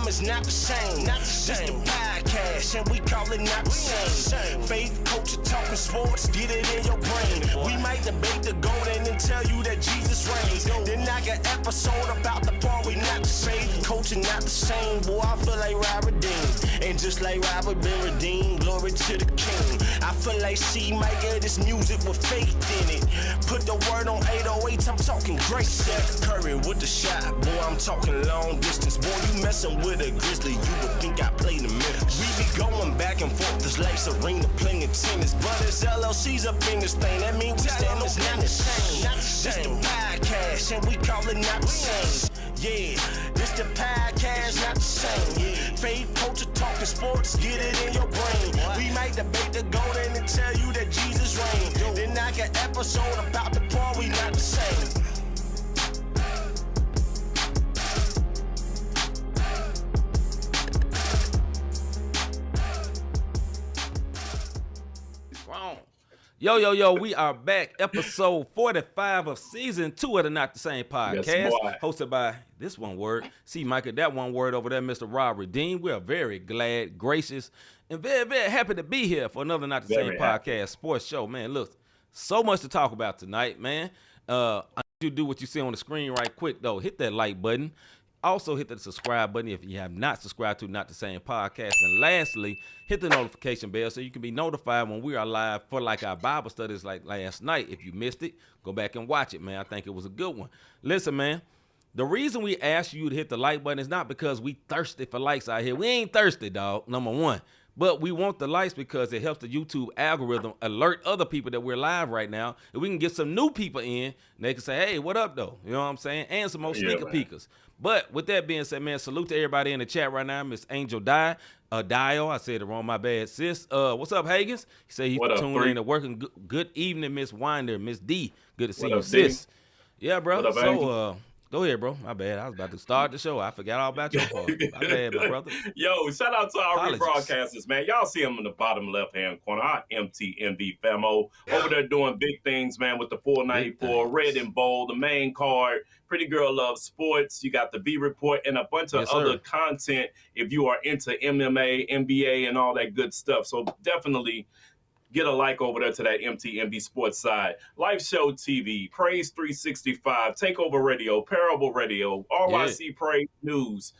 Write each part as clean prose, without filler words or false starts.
time is not the same. This the podcast, and we call it not the same. Faith, culture, talking sports, get it in your brain. We might debate the golden and tell you that Jesus reigns. Then knock an episode about the part we not the same. Culture not the same, boy, I feel like Robert redeemed. And just like Robert been redeemed, glory to the King. I feel like C-Micah, this music with faith in it. Put the word on 808, I'm talking great Steph Curry with the shot. Boy, I'm talking long distance. Boy, you messing with a Grizzly, you would think I played in Memphis. We be going back and forth, this like Serena playing tennis. But it's LLC's up in this thing, that means we stand on not the same. This the podcast, and we call it not the same. Yeah, this the podcast, not the same. Faith, culture, talking sports, get it in your brain. We might debate the golden and tell you that Jesus reigned. Then knock an episode about the part we not the same. Yo, we are back. Episode 45 of season 2 of the Not the Same podcast. Yes, hosted by this one word, C-Micah, that one word over there, Mr. Rob Redeem. We are very glad, gracious, and very, very happy to be here for another Not the Same podcast sports show. Man, look, so much to talk about tonight, man. I need you to do what you see on the screen right quick, though. Hit that like button. Also, hit the subscribe button if you have not subscribed to Not the Same podcast. And lastly, hit the notification bell so you can be notified when we are live for like our Bible studies like last night. If you missed it, go back and watch it, man. I think it was a good one. Listen, man, the reason we ask you to hit the like button is not because we thirsty for likes out here. We ain't thirsty, dog, number one. But we want the likes because it helps the YouTube algorithm alert other people that we're live right now. And we can get some new people in, and they can say, hey, what up, though? You know what I'm saying? And some more sneaker peekers. But with that being said, man, salute to everybody in the chat right now. Miss Angel Dio, I said it wrong, my bad, sis. What's up, Hagens? He said he's tuning in and working. Good evening, Miss Winder, Miss D. Good to see you, sis. Yeah, bro. What up, so, go ahead, bro. My bad. I was about to start the show. I forgot all about your fault. My bad, my brother. Yo, shout out to our rebroadcasters, man. Y'all see them in the bottom left-hand corner. Our MTMV famo over there doing big things, man, with the 494, red and bold, the main card. Pretty Girl Loves Sports. You got the V Report and a bunch of other content if you are into MMA, NBA, and all that good stuff. So definitely get a like over there to that MTMV Sports side. Live Show TV, Praise 365, Takeover Radio, Parable Radio, RYC Praise News,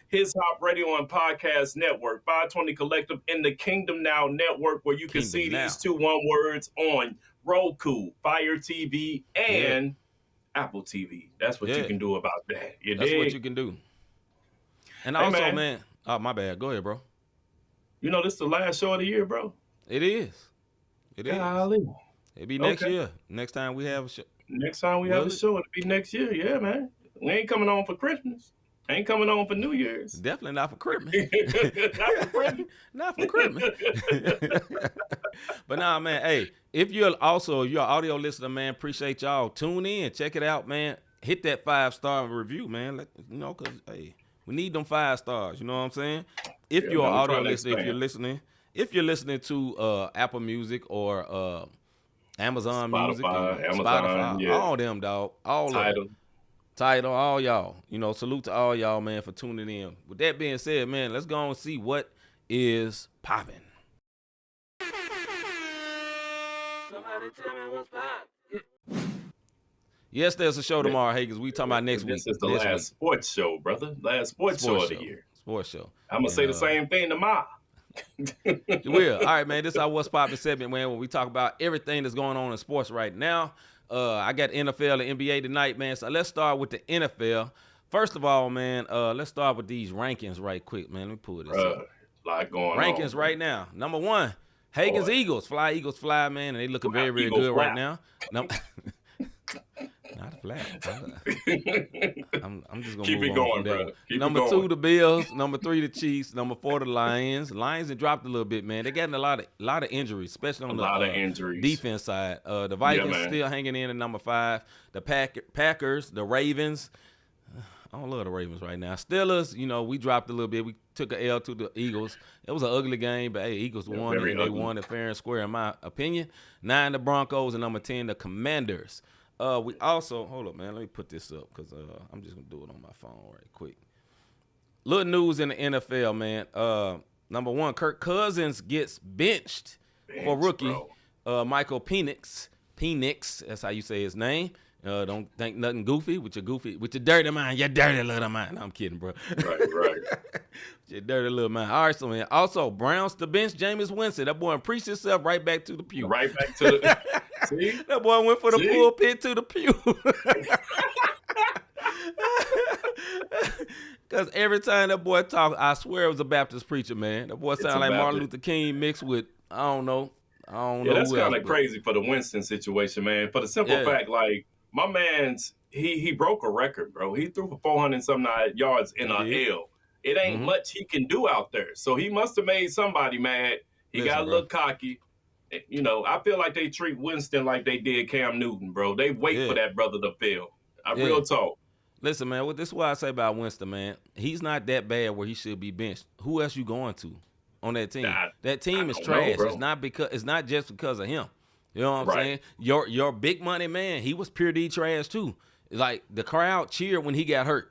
His Hop Radio and Podcast Network, 520 Collective, and the Kingdom Now Network, where you can see these 2 one words on Roku, Fire TV, and Apple TV. That's what you can do about that. That's what you can do. And also, man, oh, my bad. Go ahead, bro. You know, this is the last show of the year, bro. It is. It is. Golly. It'll be next year. Next time we have a show. Next time we have a show, it'll be next year. Yeah, man. We ain't coming on for Christmas. Ain't coming on for New Year's. Definitely not for Christmas. Not for Christmas. Not for Christmas. But nah, man, hey, if you're an audio listener, man, appreciate y'all. Tune in, check it out, man. Hit that 5-star review, man. Because, hey, we need them 5 stars. You know what I'm saying? If you're an audio listener, if you're listening to Apple Music or Amazon Music, Spotify, all them, dog. All Tidal, all y'all. You know, salute to all y'all, man, for tuning in. With that being said, man, let's go and see what is popping. Somebody tell me what's popping. Yes, there's a show tomorrow, Hagens. We talking about next week. This is the last sports show, brother. Last sports show of the year. Sports show. I'm going to say the same thing tomorrow. You will. All right, man. This is our What's Poppin' segment, man, where we talk about everything that's going on in sports right now. I got NFL and NBA tonight, man. So let's start with the NFL. First of all, man, let's start with these rankings right quick, man. Let me pull this up. A lot going on. Rankings right now. Number 1, Hagens Eagles. Eagles fly, man, and they looking very, very good right now. Not a flag. I'm just gonna keep it going, bro. Number 2, the Bills. Number 3, the Chiefs. Number 4, the Lions. Lions have dropped a little bit, man. They gotten a lot of injuries, especially on the defense side. The Vikings still hanging in at number 5. The Packers, the Ravens. I don't love the Ravens right now. Steelers, you know, we dropped a little bit. We took a L to the Eagles. It was an ugly game, but hey, Eagles won, and they won it fair and square, in my opinion. 9, the Broncos, and number 10, the Commanders. We also, hold up, man, let me put this up because I'm just going to do it on my phone right quick. little news in the NFL, man. Number one, Kirk Cousins gets benched for rookie Michael Penix. Penix, that's how you say his name. Don't think nothing goofy with your dirty mind. Your dirty little mind. No, I'm kidding, bro. Right. Your dirty little mind. All right, so man. Also, Browns to bench Jameis Winston. That boy preached himself right back to the pew. Right back to the see? That boy went for the pulpit to the pew. Because every time that boy talked, I swear it was a Baptist preacher, man. That boy sounded like Martin Luther King mixed with, I don't know. Yeah, that's kind of crazy for the Winston situation, man. For the simple fact, like, my man's, he broke a record, bro. He threw for 400-some yards in a L. It ain't much he can do out there. So he must have made somebody mad. He got a little cocky. You know, I feel like they treat Winston like they did Cam Newton, bro. They wait for that brother to fail. Real talk. Listen, man, this is what I say about Winston, man. He's not that bad where he should be benched. Who else you going to on that team? That team is trash. It's not just because of him. You know what I'm saying? Your big money man, he was pure D trash too. Like the crowd cheered when he got hurt.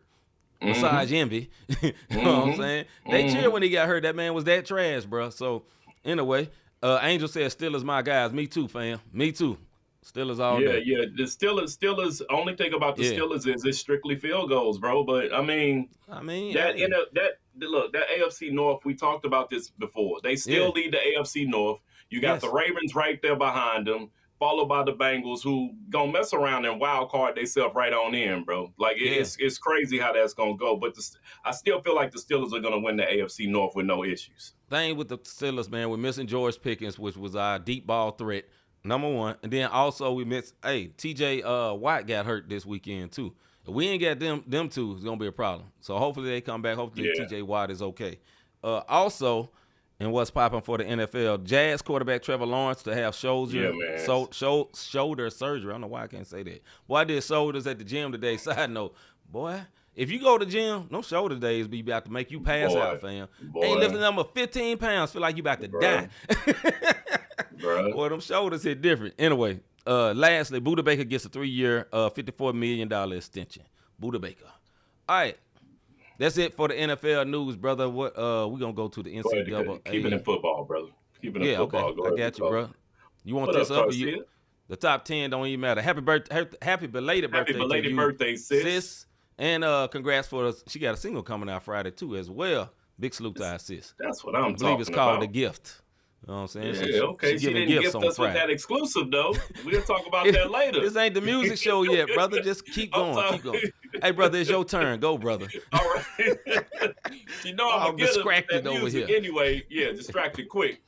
Besides envy. You know what I'm saying? They cheered when he got hurt. That man was that trash, bro. So anyway, Angel said Steelers my guys. Me too, fam. Me too. Steelers all day. Yeah. The Steelers. Only thing about the Steelers is it's strictly field goals, bro. But I mean, that AFC North. We talked about this before. They still lead the AFC North. You got the Ravens right there behind them, followed by the Bengals, who gonna mess around and wild card themselves right on in, bro. Like it's crazy how that's gonna go. But I still feel like the Steelers are gonna win the AFC North with no issues. Thing with the Steelers, man, we're missing George Pickens, which was our deep ball threat. Number one, and then also we missed. T.J. Watt got hurt this weekend too. If we ain't got them two, it's gonna be a problem. So hopefully they come back. Hopefully T.J. Watt is okay. Also, and what's popping for the NFL? Jazz quarterback Trevor Lawrence to have shoulder surgery. I don't know why I can't say that. Boy, I did shoulders at the gym today. Side note, boy, if you go to the gym, no shoulder days be about to make you pass out, fam. Ain't lifting number 15 pounds, feel like you about to die. Boy, them shoulders hit different. Anyway, lastly, Buda Baker gets a 3-year, $54 million extension. Buda Baker. All right. That's it for the NFL news, brother. What we're gonna go to the NCAA. Keep it in football, brother. Keep it in football. Okay. I got you, bro. You want this up? The top 10 don't even matter. Happy belated birthday, sis. And congrats for us. She got a single coming out Friday too, as well. Big salute to our sis. That's what I'm talking about. I believe it's called The Gift. You know what I'm saying? Yeah, okay. She didn't gift us with that exclusive, though. We'll talk about that later. This ain't the music show yet, brother. Just keep going. Hey, brother, it's your turn. Go, brother. All right. You know I'm distracted over here. Anyway, distracted quick.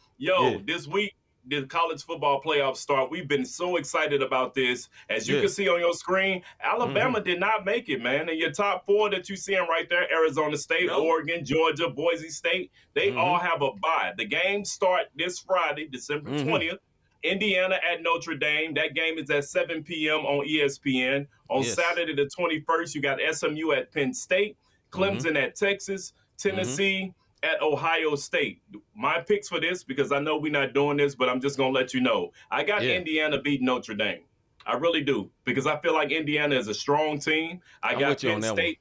This week, the college football playoffs start. We've been so excited about this. As you can see on your screen, Alabama did not make it, man. And your top 4 that you're seeing right there, Arizona State, Oregon, Georgia, Boise State, they all have a bye. The games start this Friday, December 20th. Indiana at Notre Dame. That game is at 7 p.m. on ESPN. On Saturday the 21st, you got SMU at Penn State, Clemson at Texas, Tennessee at Ohio State. My picks for this, because I know we're not doing this, but I'm just going to let you know. I got Indiana beating Notre Dame. I really do, because I feel like Indiana is a strong team. I got Penn State.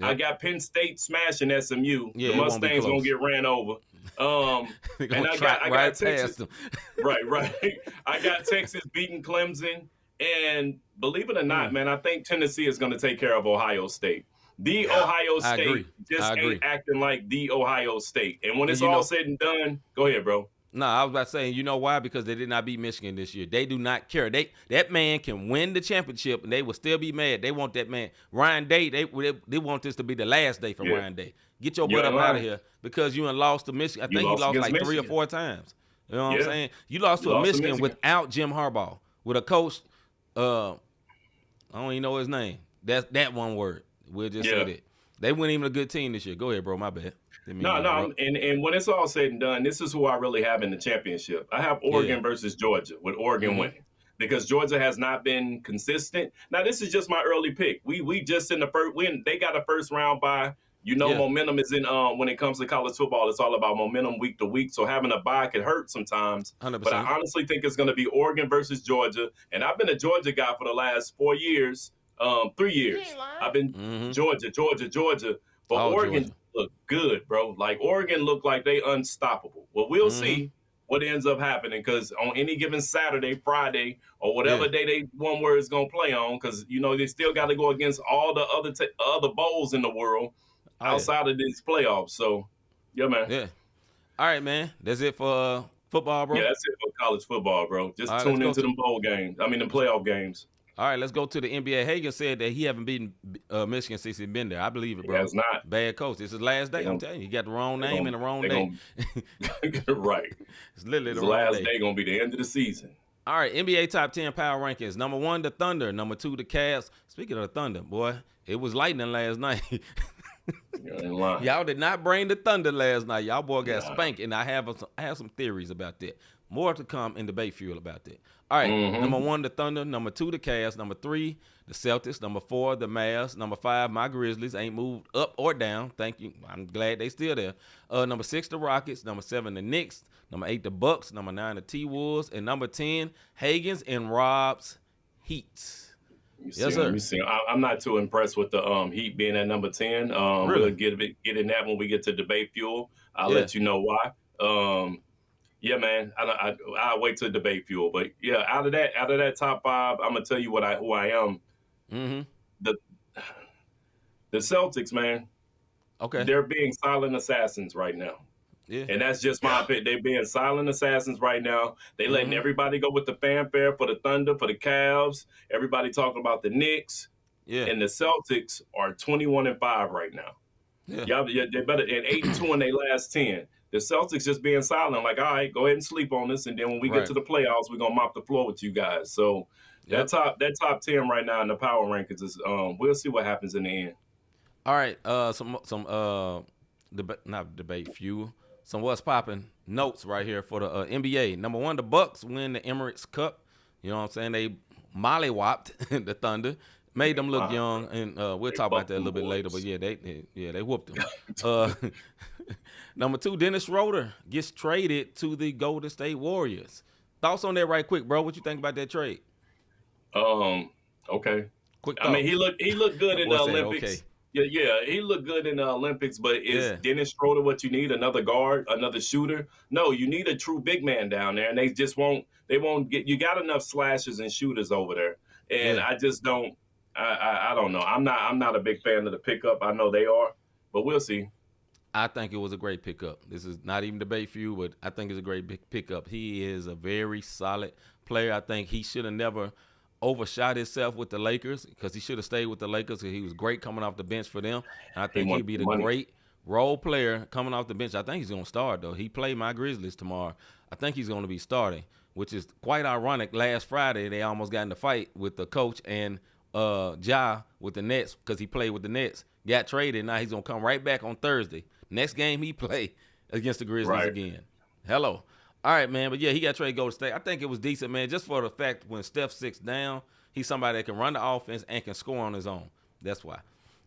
I got Penn State smashing SMU. The Mustangs going to get ran over. And I got Texas. Right. I got Texas beating Clemson. And believe it or not, man, I think Tennessee is going to take care of Ohio State. Ohio State ain't acting like the Ohio State. And when it's all said and done, go ahead, bro. No, I was about to say, you know why? Because they did not beat Michigan this year. They do not care. That man can win the championship, and they will still be mad. They want that man. Ryan Day, they want this to be the last day for Ryan Day. Get your butt up out of here, because you lost to Michigan. I think you lost like 3 or 4 times. You know what I'm saying? You lost to Michigan without Jim Harbaugh, with a coach, I don't even know his name. That's that one word. We'll just say that. They weren't even a good team this year. Go ahead, bro. My bad. No. And when it's all said and done, this is who I really have in the championship. I have Oregon versus Georgia, with Oregon winning, because Georgia has not been consistent. Now, this is just my early pick. We just in the first win. They got a first round bye. Momentum is in when it comes to college football. It's all about momentum week to week. So having a bye can hurt sometimes. 100%. But I honestly think it's going to be Oregon versus Georgia. And I've been a Georgia guy for the last 4 years. 3 years. I've been Georgia. But Oregon, look good, bro. Like Oregon looked like they unstoppable. Well, we'll see what ends up happening, because on any given Saturday, Friday, or whatever day they one word is gonna play on, because they still got to go against all the other bowls in the world outside of these playoffs. So, yeah, man. Yeah. All right, man. That's it for football, bro. Yeah, that's it for college football, bro. Just right, tune into them bowl games. I mean, the playoff games. All right, let's go to the NBA. Hagan said that he haven't beaten Michigan since he's been there. I believe it, bro. He has not. Bad coach. This is his last day. I'm telling you, he got the wrong name and the wrong day. Right. It's literally the last wrong day going to be the end of the season. All right, NBA top 10 power rankings. Number 1, the Thunder. Number 2, the Cavs. Speaking of the Thunder, boy, it was lightning last night. Y'all did not bring the Thunder last night. Y'all boy got spanked, and I have some theories about that. More to come in debate fuel about that. All right, number 1, the Thunder. Number 2, the Cavs. Number 3, the Celtics. Number 4, the Mavs. Number 5, my Grizzlies. Ain't moved up or down. Thank you. I'm glad they still there. Number 6, the Rockets. Number 7, the Knicks. Number 8, the Bucks. Number 9, the T-Wolves. And number 10, Hagen's and Rob's Heat. Yes, sir. I'm not too impressed with the Heat being at number 10. We'll get in that when we get to debate fuel. I'll let you know why. Yeah, man. I'll wait till debate fuel. But yeah, out of that top 5, I'm gonna tell you who I am. The Celtics, man. Okay. They're being silent assassins right now. Yeah. And that's just my opinion. They're being silent assassins right now. They letting everybody go with the fanfare for the Thunder, for the Cavs. Everybody talking about the Knicks. Yeah. And the Celtics are 21-5 right now. Yeah. They're better than 8-2 in their last 10. The Celtics just being silent, like, all right, go ahead and sleep on this, and then when we get to the playoffs, we're gonna mop the floor with you guys. So that top 10 right now in the power rankings is we'll see what happens in the end. All right, not debate fuel. Some what's popping notes right here for the NBA. Number 1, the Bucks win the Emirates Cup. You know what I'm saying? They mollywopped the Thunder, made them look young, and we'll talk about that a little bit later. But they whooped them. Number 2, Dennis Schroeder gets traded to the Golden State Warriors. Thoughts on that right quick, bro? What you think about that trade? Okay. Quick thoughts. I mean, he looked good in the Olympics. Okay. Yeah, he looked good in the Olympics, but is Dennis Schroeder what you need? Another guard, another shooter? No, you need a true big man down there, and they just won't get. You got enough slashers and shooters over there, and I just don't. I don't know. I'm not a big fan of the pickup. I know they are, but we'll see. I think it was a great pickup. This is not even debate for you, but I think it's a great big pickup. He is a very solid player. I think he should have never overshot himself with the Lakers, because he should have stayed with the Lakers, because he was great coming off the bench for them. And I think he'd be the great role player coming off the bench. I think he's going to start, though. He played my Grizzlies tomorrow. I think he's going to be starting, which is quite ironic. Last Friday, they almost got in a fight with the coach and Ja with the Nets, because he played with the Nets. Got traded. Now he's going to come right back on Thursday. Next game he play against the Grizzlies again. Hello. All right, man. But, yeah, he got traded to Golden State. I think it was decent, man, just for the fact when Steph's 6 down, he's somebody that can run the offense and can score on his own. That's why.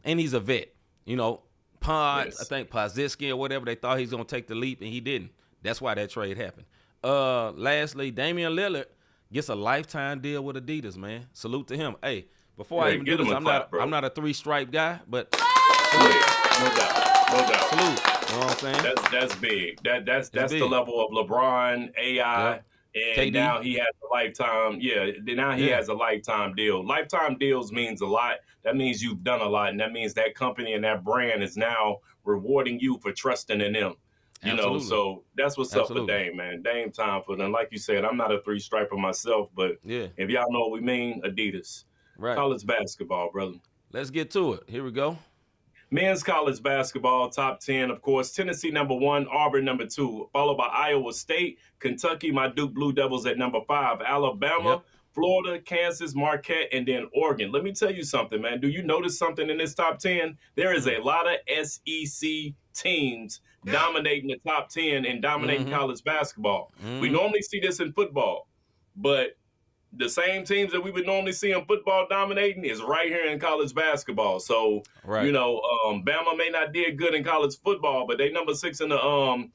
And he's a vet. You know, I think Podziemski or whatever, they thought he was going to take the leap, and he didn't. That's why that trade happened. Lastly, Damian Lillard gets a lifetime deal with Adidas, man. Salute to him. Hey, before I even do this, I'm not a 3-stripe guy, but no doubt. Salute. You know what I'm saying? That's big. That's big. The level of LeBron, AI, and KD. Now he has a lifetime. Yeah, now he has a lifetime deal. Lifetime deals means a lot. That means you've done a lot, and that means that company and that brand is now rewarding you for trusting in them. You know, so that's what's up for Dame, man. Dame time for them. Like you said, I'm not a 3-striper myself, but if y'all know what we mean, Adidas. Right. College basketball, brother. Let's get to it. Here we go. Men's college basketball, top 10, of course. Tennessee, number 1. Auburn, number 2. Followed by Iowa State. Kentucky, my Duke Blue Devils at number 5. Alabama, Florida, Kansas, Marquette, and then Oregon. Let me tell you something, man. Do you notice something in this top 10? There is a lot of SEC teams dominating the top 10 and dominating college basketball. We normally see this in football, but the same teams that we would normally see in football dominating is right here in college basketball. So, you know, Bama may not did good in college football, but they number 6 in the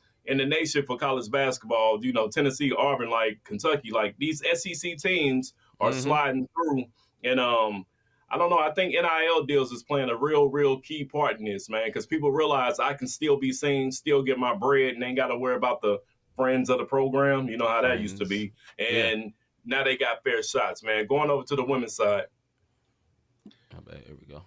nation for college basketball. You know, Tennessee, Auburn, like Kentucky, like these SEC teams are sliding through. And I don't know. I think NIL deals is playing a real key part in this, man, because people realize I can still be seen, still get my bread, and ain't got to worry about the friends of the program. You know how that used to be. And now they got fair shots, man. Going over to the women's side. Here we go.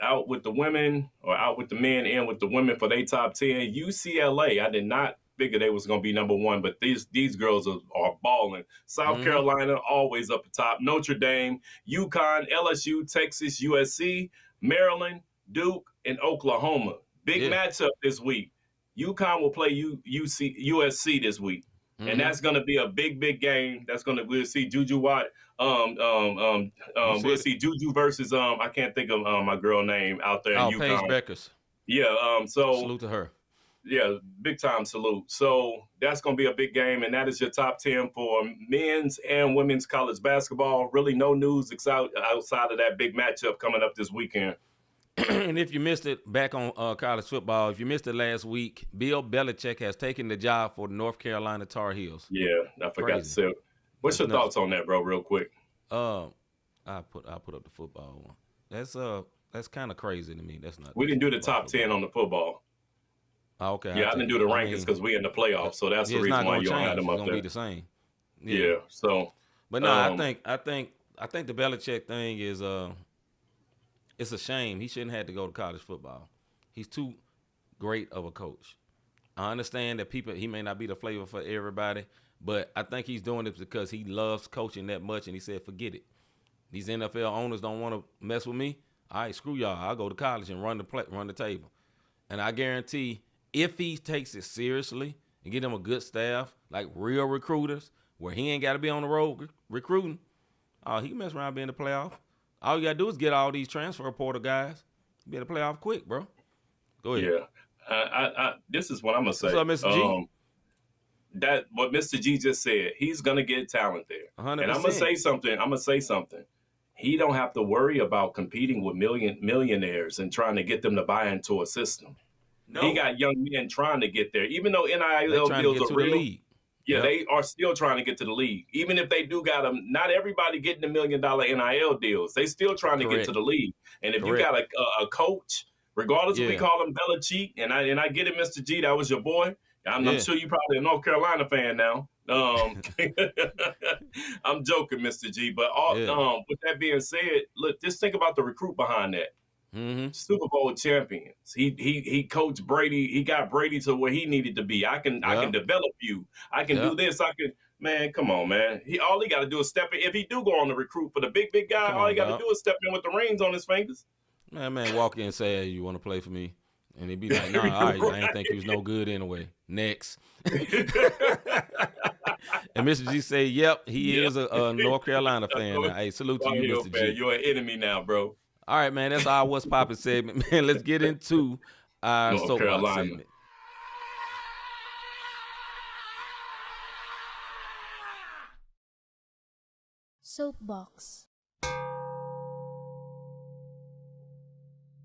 Out with the women, or out with the men and with the women for their top 10. UCLA, I did not figure they was going to be number one, but these girls are balling. South Carolina, always up the top. Notre Dame, UConn, LSU, Texas, USC, Maryland, Duke, and Oklahoma. Big matchup this week. UConn will play USC this week. And that's going to be a big game. We'll see Juju Watt. We'll see Juju versus I can't think of my girl name out there in UConn. Paige Beckers. Yeah. So salute to her. Yeah, big time salute. So that's going to be a big game, and that is your top 10 for men's and women's college basketball. Really no news outside of that big matchup coming up this weekend. And if you missed it, back on college football, if you missed it last week, Bill Belichick has taken the job for the North Carolina Tar Heels. Yeah, I forgot to say. What's your thoughts on that, bro, real quick? I'll put up the football one. That's kind of crazy to me. That's not. We didn't do the top 10 on the football. Oh, okay. Yeah, I didn't do the rankings because we in the playoffs, so that's the reason why you don't have them up there. It's gonna be the same. Yeah. So, but no, I think the Belichick thing is it's a shame. He shouldn't have to go to college football. He's too great of a coach. I understand that he may not be the flavor for everybody, but I think he's doing it because he loves coaching that much, and he said, forget it. These NFL owners don't want to mess with me. All right, screw y'all. I'll go to college and run the table. And I guarantee if he takes it seriously and get him a good staff, like real recruiters, where he ain't got to be on the road recruiting, he can mess around being in the playoff. All you got to do is get all these transfer portal guys. Be in the playoff quick, bro. Go ahead. Yeah. This is what I'm going to say. What's up, Mr. G? That what Mr. G just said, he's going to get talent there. 100%. And I'm going to say something. He don't have to worry about competing with millionaires and trying to get them to buy into a system. No. He got young men trying to get there. Even though NIL deals are real, they are still trying to get to the league. Even if they do got them, not everybody getting the $1 million NIL deals. They still trying to get to the league. And if you got a coach, regardless if we call him Belichick, and I get it, Mr. G, that was your boy. I'm sure you're probably a North Carolina fan now. I'm joking, Mr. G. But with that being said, look, just think about the recruit behind that. Super Bowl champions. He coached Brady. He got Brady to where he needed to be. I can develop you. I can do this. Man, come on, man. All he got to do is step in. If he do go on the recruit for the big guy, all he got to do is step in with the rings on his fingers. Man, walk in and say, hey, you want to play for me? And he'd be like, no, all right, I didn't think he was no good anyway. Next. And Mr. G say, yep, he is a North Carolina fan. Now, hey, salute to you, Mr. G. You're an enemy now, bro. All right, man, that's our What's Poppin' segment. Man, let's get into our Soapbox segment. Soapbox.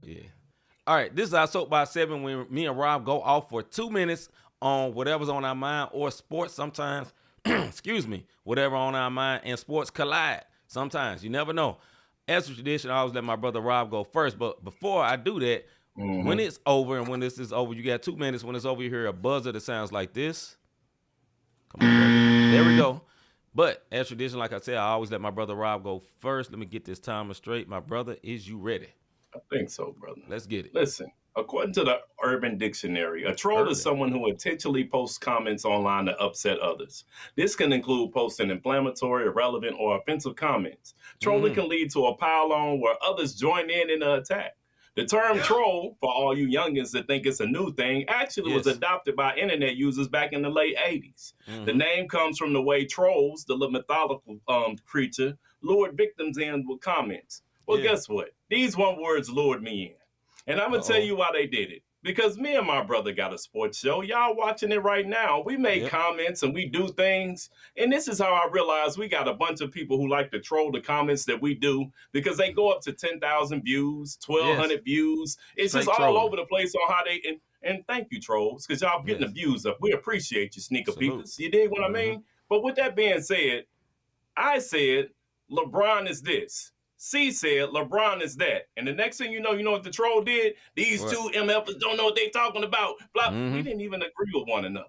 Yeah. All right, this is our Soapbox segment when me and Rob go off for 2 minutes on whatever's on our mind or sports sometimes. Excuse me, whatever on our mind and sports collide sometimes. You never know. As a tradition, I always let my brother Rob go first. But before I do that, when it's over and when this is over, you got 2 minutes. When it's over, you hear a buzzer that sounds like this. Come on, brother. There we go. But as tradition, like I said, I always let my brother Rob go first. Let me get this timer straight. My brother, is you ready? I think so, brother. Let's get it. Listen, according to the Urban Dictionary, a troll is someone who intentionally posts comments online to upset others. This can include posting inflammatory, irrelevant, or offensive comments. Trolling can lead to a pile-on where others join in the attack. The term troll, for all you youngins that think it's a new thing, actually was adopted by internet users back in the late 80s. The name comes from the way trolls, the mythological creature, lured victims in with comments. Well, guess what? These one words lured me in. And I'm going to tell you why they did it. Because me and my brother got a sports show. Y'all watching it right now. We make comments and we do things. And this is how I realized we got a bunch of people who like to troll the comments that we do because they go up to 10,000 views, 1,200 views. It's just all over the place on how they... And thank you, trolls, because y'all getting the views up. We appreciate you, sneaker peepers. You dig what I mean? But with that being said, I said LeBron is this. C said LeBron is that. And the next thing you know what the troll did? These two MFers don't know what they talking about. Blah. We didn't even agree with one another.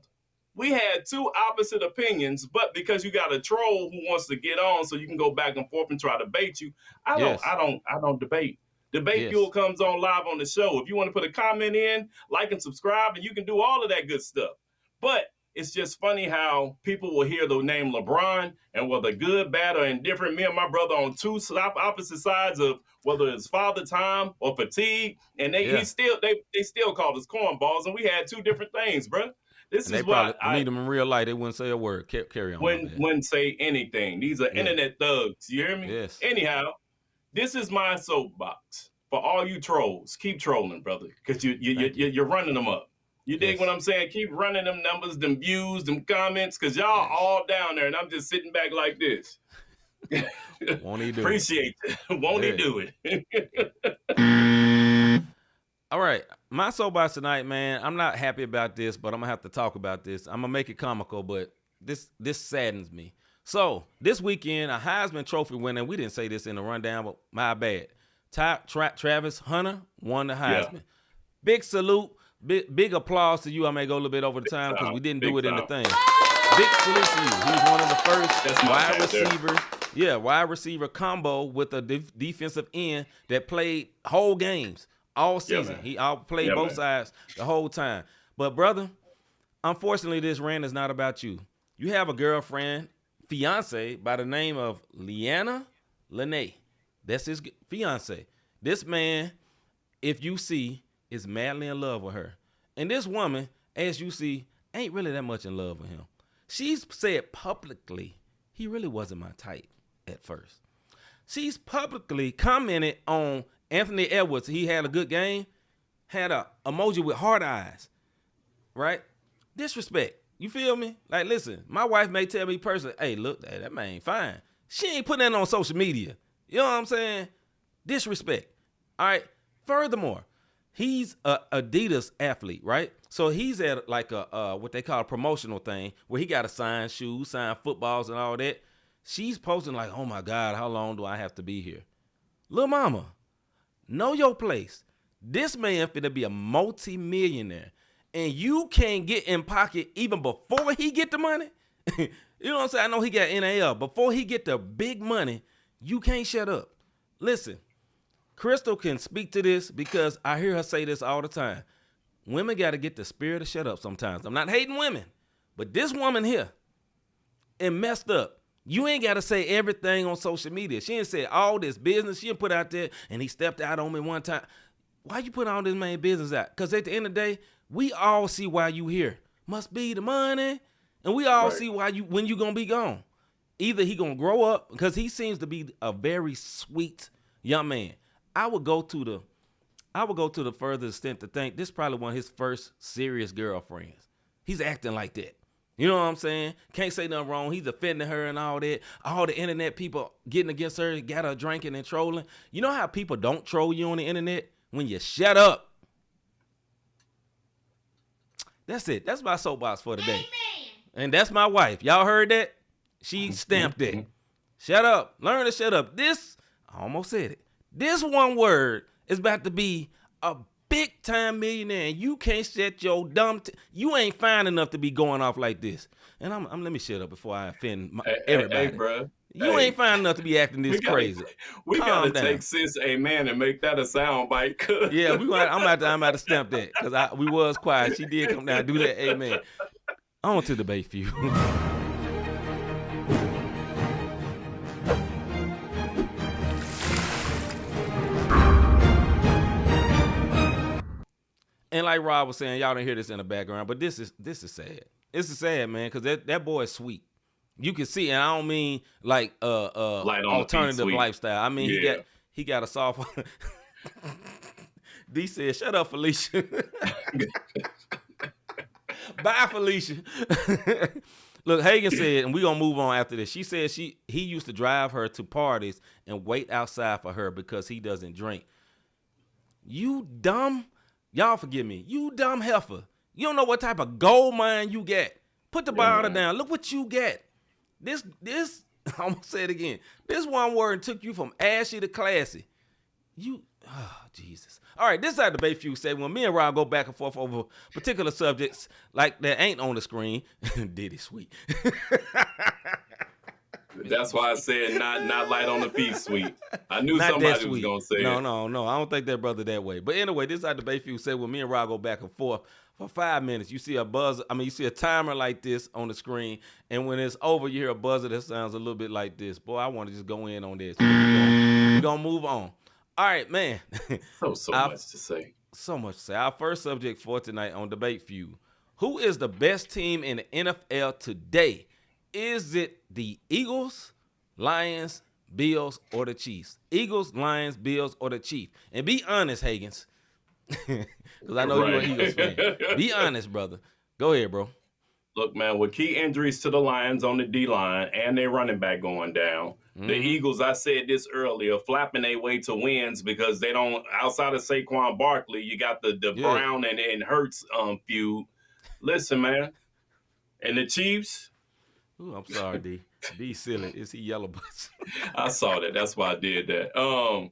We had two opposite opinions, but because you got a troll who wants to get on so you can go back and forth and try to bait you, I don't debate. Debate Fuel comes on live on the show. If you want to put a comment in, like and subscribe, and you can do all of that good stuff. But it's just funny how people will hear the name LeBron, and whether good, bad, or indifferent, me and my brother on two opposite sides of whether it's father time or fatigue, and they still called us cornballs, and we had two different things, bro. This is why I meet them in real life. They wouldn't say a word. Carry on. Wouldn't say anything. These are internet thugs. You hear me? Yes. Anyhow, this is my soapbox for all you trolls. Keep trolling, brother, because you're running them up. You dig what I'm saying? Keep running them numbers, them views, them comments, because y'all all down there, and I'm just sitting back like this. Won't he do Appreciate it? Won't he do it? All right. My soapbox tonight, man, I'm not happy about this, but I'm going to have to talk about this. I'm going to make it comical, but this saddens me. So, this weekend, a Heisman Trophy winner, we didn't say this in the rundown, but my bad. Travis Hunter won the Heisman. Big salute. Big applause to you. I may go a little bit over the time because we didn't do it in the thing. Big salute to you. He's one of the first wide receivers. Yeah, wide receiver combo with a defensive end that played whole games all season. He played both sides the whole time. But, brother, unfortunately, this rant is not about you. You have a girlfriend, fiance, by the name of Leanna Lene. That's his fiance. This man, if you see, is madly in love with her. And this woman, as you see, ain't really that much in love with him. She's said publicly, he really wasn't my type at first. She's publicly commented on Anthony Edwards. He had a good game, had a emoji with heart eyes, right? Disrespect. You feel me? Like, listen, my wife may tell me personally, hey, look, that man ain't fine. She ain't putting that on social media. You know what I'm saying? Disrespect. All right. Furthermore, he's a Adidas athlete, right? So he's at like a what they call a promotional thing where he got to sign shoes, sign footballs and all that. She's posting like, oh my God, how long do I have to be here? Lil' mama, know your place. This man finna be a multi-millionaire and you can't get in pocket even before he get the money. You know what I'm saying? I know he got NAL. Before he get the big money, you can't shut up. Listen. Crystal can speak to this because I hear her say this all the time. Women got to get the spirit to shut up sometimes. I'm not hating women, but this woman here, it messed up. You ain't got to say everything on social media. She ain't said all this business. She didn't put out there and he stepped out on me one time. Why you put all this main business out? Because at the end of the day, we all see why you here. Must be the money. And we all see why when you going to be gone. Either he going to grow up because he seems to be a very sweet young man. I would go to the further extent to think this is probably one of his first serious girlfriends. He's acting like that. You know what I'm saying? Can't say nothing wrong. He's offending her and all that. All the internet people getting against her, got her drinking and trolling. You know how people don't troll you on the internet? When you shut up. That's it. That's my soapbox for today. Amen. And that's my wife. Y'all heard that? She stamped it. Shut up. Learn to shut up. I almost said it. This one word is about to be a big-time millionaire, and you can't shut your dumb you ain't fine enough to be going off like this. And let me shut up before I offend everybody. Hey, bro. You ain't fine enough to be acting this crazy. We gotta take sis amen and make that a sound bite. Yeah, I'm about to stamp that because we was quiet. She did come down and do that amen. On to debate few. And like Rob was saying, y'all didn't hear this in the background, but this is sad. This is sad, man, because that boy is sweet. You can see, and I don't mean like alternative lifestyle. I mean he got a soft. D said, "Shut up, Felicia." Bye, Felicia. Look, Hagen said, and we're gonna move on after this. She said he used to drive her to parties and wait outside for her because he doesn't drink. You dumb. Y'all forgive me. You dumb heifer. You don't know what type of gold mine you get. Put the bottle down. Look what you get. This I'm going to say it again. This one word took you from ashy to classy. Jesus. All right, this is how the Debate Feud say when me and Rob go back and forth over particular subjects like that ain't on the screen. Diddy sweet. That's why I said not light on the feet sweet. I knew not somebody was going to say no, it. No. I don't think that brother that way. But anyway, this is how the Debate Feud say when me and Rob go back and forth for 5 minutes. You see you see a timer like this on the screen, and when it's over, you hear a buzzer that sounds a little bit like this. Boy, I want to just go in on this. We're going to move on. All right, man. So much to say. So much to say. Our first subject for tonight on Debate Feud. Who is the best team in the NFL today? Is it the Eagles, Lions, Bills, or the Chiefs? Eagles, Lions, Bills, or the Chiefs? And be honest, Higgins. Because I know you're an Eagles fan. Be honest, brother. Go ahead, bro. Look, man, with key injuries to the Lions on the D-line and their running back going down, the Eagles, I said this earlier, flapping their way to wins because they don't, outside of Saquon Barkley, you got the Brown and Hurts feud. Listen, man, and the Chiefs. Ooh, I'm sorry, D. D silly. Is he yellow bus? I saw that. That's why I did that.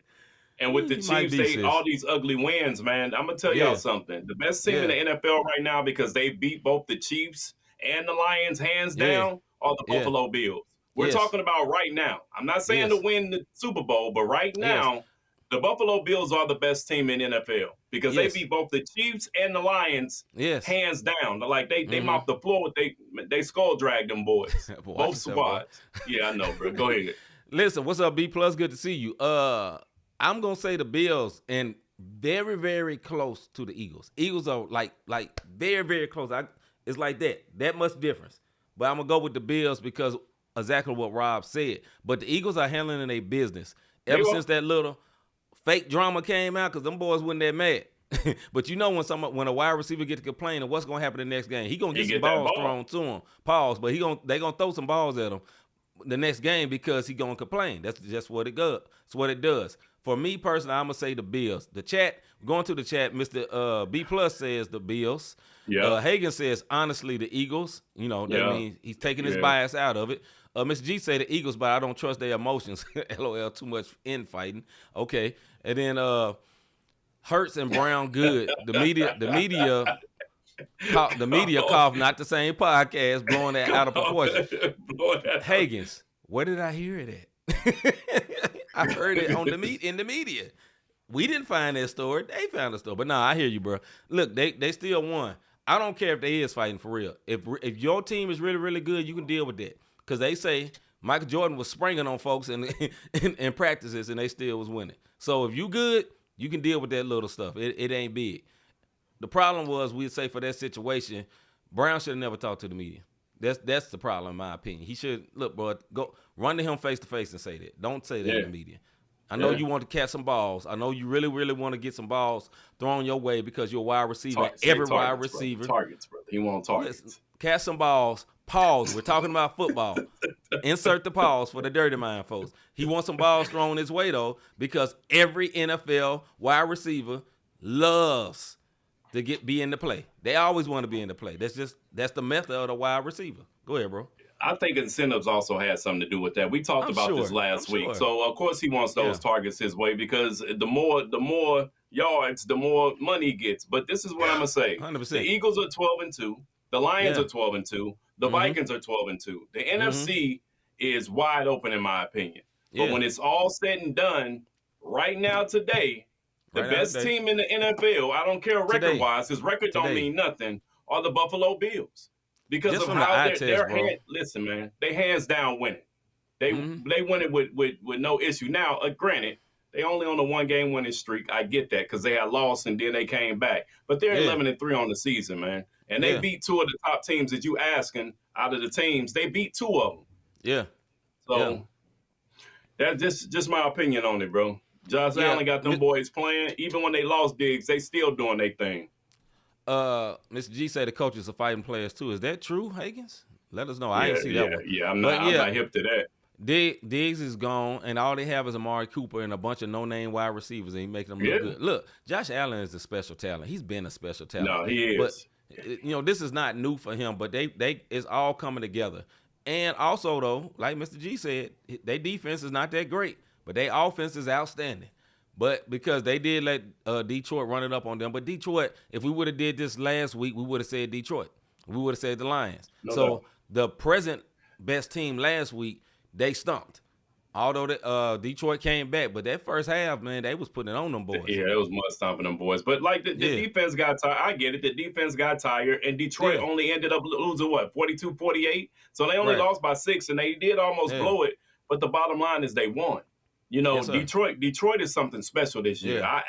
And with the Chiefs, all these ugly wins, man, I'm going to tell y'all something. The best team in the NFL right now, because they beat both the Chiefs and the Lions hands down, are the Buffalo Bills. We're talking about right now. I'm not saying to win the Super Bowl, but right now, the Buffalo Bills are the best team in NFL because they beat both the Chiefs and the Lions hands down. Like they mopped the floor with they skull dragged them boys. Boy, both squads. Yeah, I know, bro. Go ahead. Listen, what's up, B Plus? Good to see you. I'm gonna say the Bills and very, very close to the Eagles. Eagles are like very, very close. It's like that much difference. But I'm gonna go with the Bills because exactly what Rob said. But the Eagles are handling their business ever since that little fake drama came out, because them boys wasn't that mad. But you know when a wide receiver get to complaining, what's gonna happen the next game? He gonna get some balls thrown to him. Pause. But they gonna throw some balls at him the next game because he gonna complain. That's just what it does. That's what it does. For me personally, I'm gonna say the Bills. The chat, going to the chat, Mr. B Plus says the Bills. Yeah. Hagen says honestly the Eagles. You know, that means he's taking his bias out of it. Mr. G say the Eagles, but I don't trust their emotions. LOL, too much infighting. Okay. And then Hurts and Brown good. The media cough, not the same podcast, blowing that out of proportion. Higgins, where did I hear it at? I heard it in the media. We didn't find that story. They found the story. But nah, I hear you, bro. Look, they still won. I don't care if they is fighting for real. If your team is really, really good, you can deal with that. Because they say Michael Jordan was springing on folks in practices, and they still was winning. So if you good, you can deal with that little stuff. It ain't big. The problem was, we'd say for that situation, Brown should have never talked to the media. That's the problem, in my opinion. He should, look, bro, go run to him face to face and say that. Don't say that in the media. I know you want to catch some balls. I know you really, really want to get some balls thrown your way because you're a wide receiver. Wide receiver. Targets, brother. He wants targets. Listen, catch some balls. Pause. We're talking about football. Insert the pause for the dirty mind folks. He wants some balls thrown his way, though, because every NFL wide receiver loves to be in the play. They always want to be in the play. That's the method of the wide receiver. Go ahead, bro. I think incentives also had something to do with that. We talked about this last week. So of course he wants those targets his way because the more yards, the more money he gets. But this is what I'm gonna say: 100%. The Eagles are 12-2, the Lions are 12-2, the Vikings are 12-2. The NFC is wide open in my opinion. But when it's all said and done, right now today, the best team in the NFL, I don't care record-wise, because record don't mean nothing, are the Buffalo Bills. Because just of how their hand, listen, man, they hands down winning. They win it with no issue. Now, granted, they only on a 1-game winning streak. I get that because they had lost and then they came back. But they're 11-3 on the season, man. And they beat 2 of the top teams that you asking out of the teams. They beat 2 of them. Yeah. So that's just my opinion on it, bro. Josh Allen got them boys playing. Even when they lost Diggs, they still doing their thing. Mr. G said the coaches are fighting players too. Is that true, Higgins? Let us know. I didn't see that one. Yeah, I'm not hip to that. Diggs is gone, and all they have is Amari Cooper and a bunch of no-name wide receivers, and he making them look good. Look, Josh Allen is a special talent. He's been a special talent. No, he is. But this is not new for him. But they it's all coming together. And also, though, like Mr. G said, their defense is not that great, but their offense is outstanding. But because they did let Detroit run it up on them. But Detroit, if we would have did this last week, we would have said Detroit. We would have said the Lions. No so doubt. the present best team last week, they stumped. Although Detroit came back, but that first half, man, they was putting it on them boys. Yeah, it was mud stomping them boys. But like the defense got tired. I get it. The defense got tired, and Detroit only ended up losing what, 42-48? So they only lost by 6, and they did almost blow it. But the bottom line is they won. You know, Detroit is something special this year. I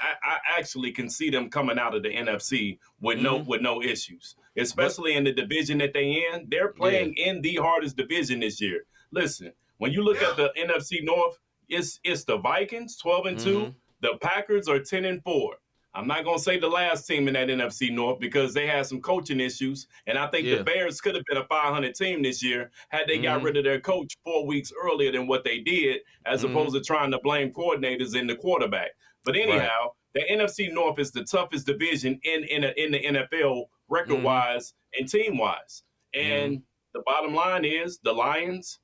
actually can see them coming out of the NFC with no issues, especially in the division that they in. They're playing in the hardest division this year. Listen, when you look at the NFC North, it's the Vikings 12-2. The Packers are 10-4. I'm not gonna say the last team in that NFC North because they had some coaching issues, and I think the Bears could have been a 500 team this year had they got rid of their coach 4 weeks earlier than what they did, as opposed to trying to blame coordinators in the quarterback. But anyhow, the NFC North is the toughest division in the NFL record-wise and team-wise. And the bottom line is the Lions,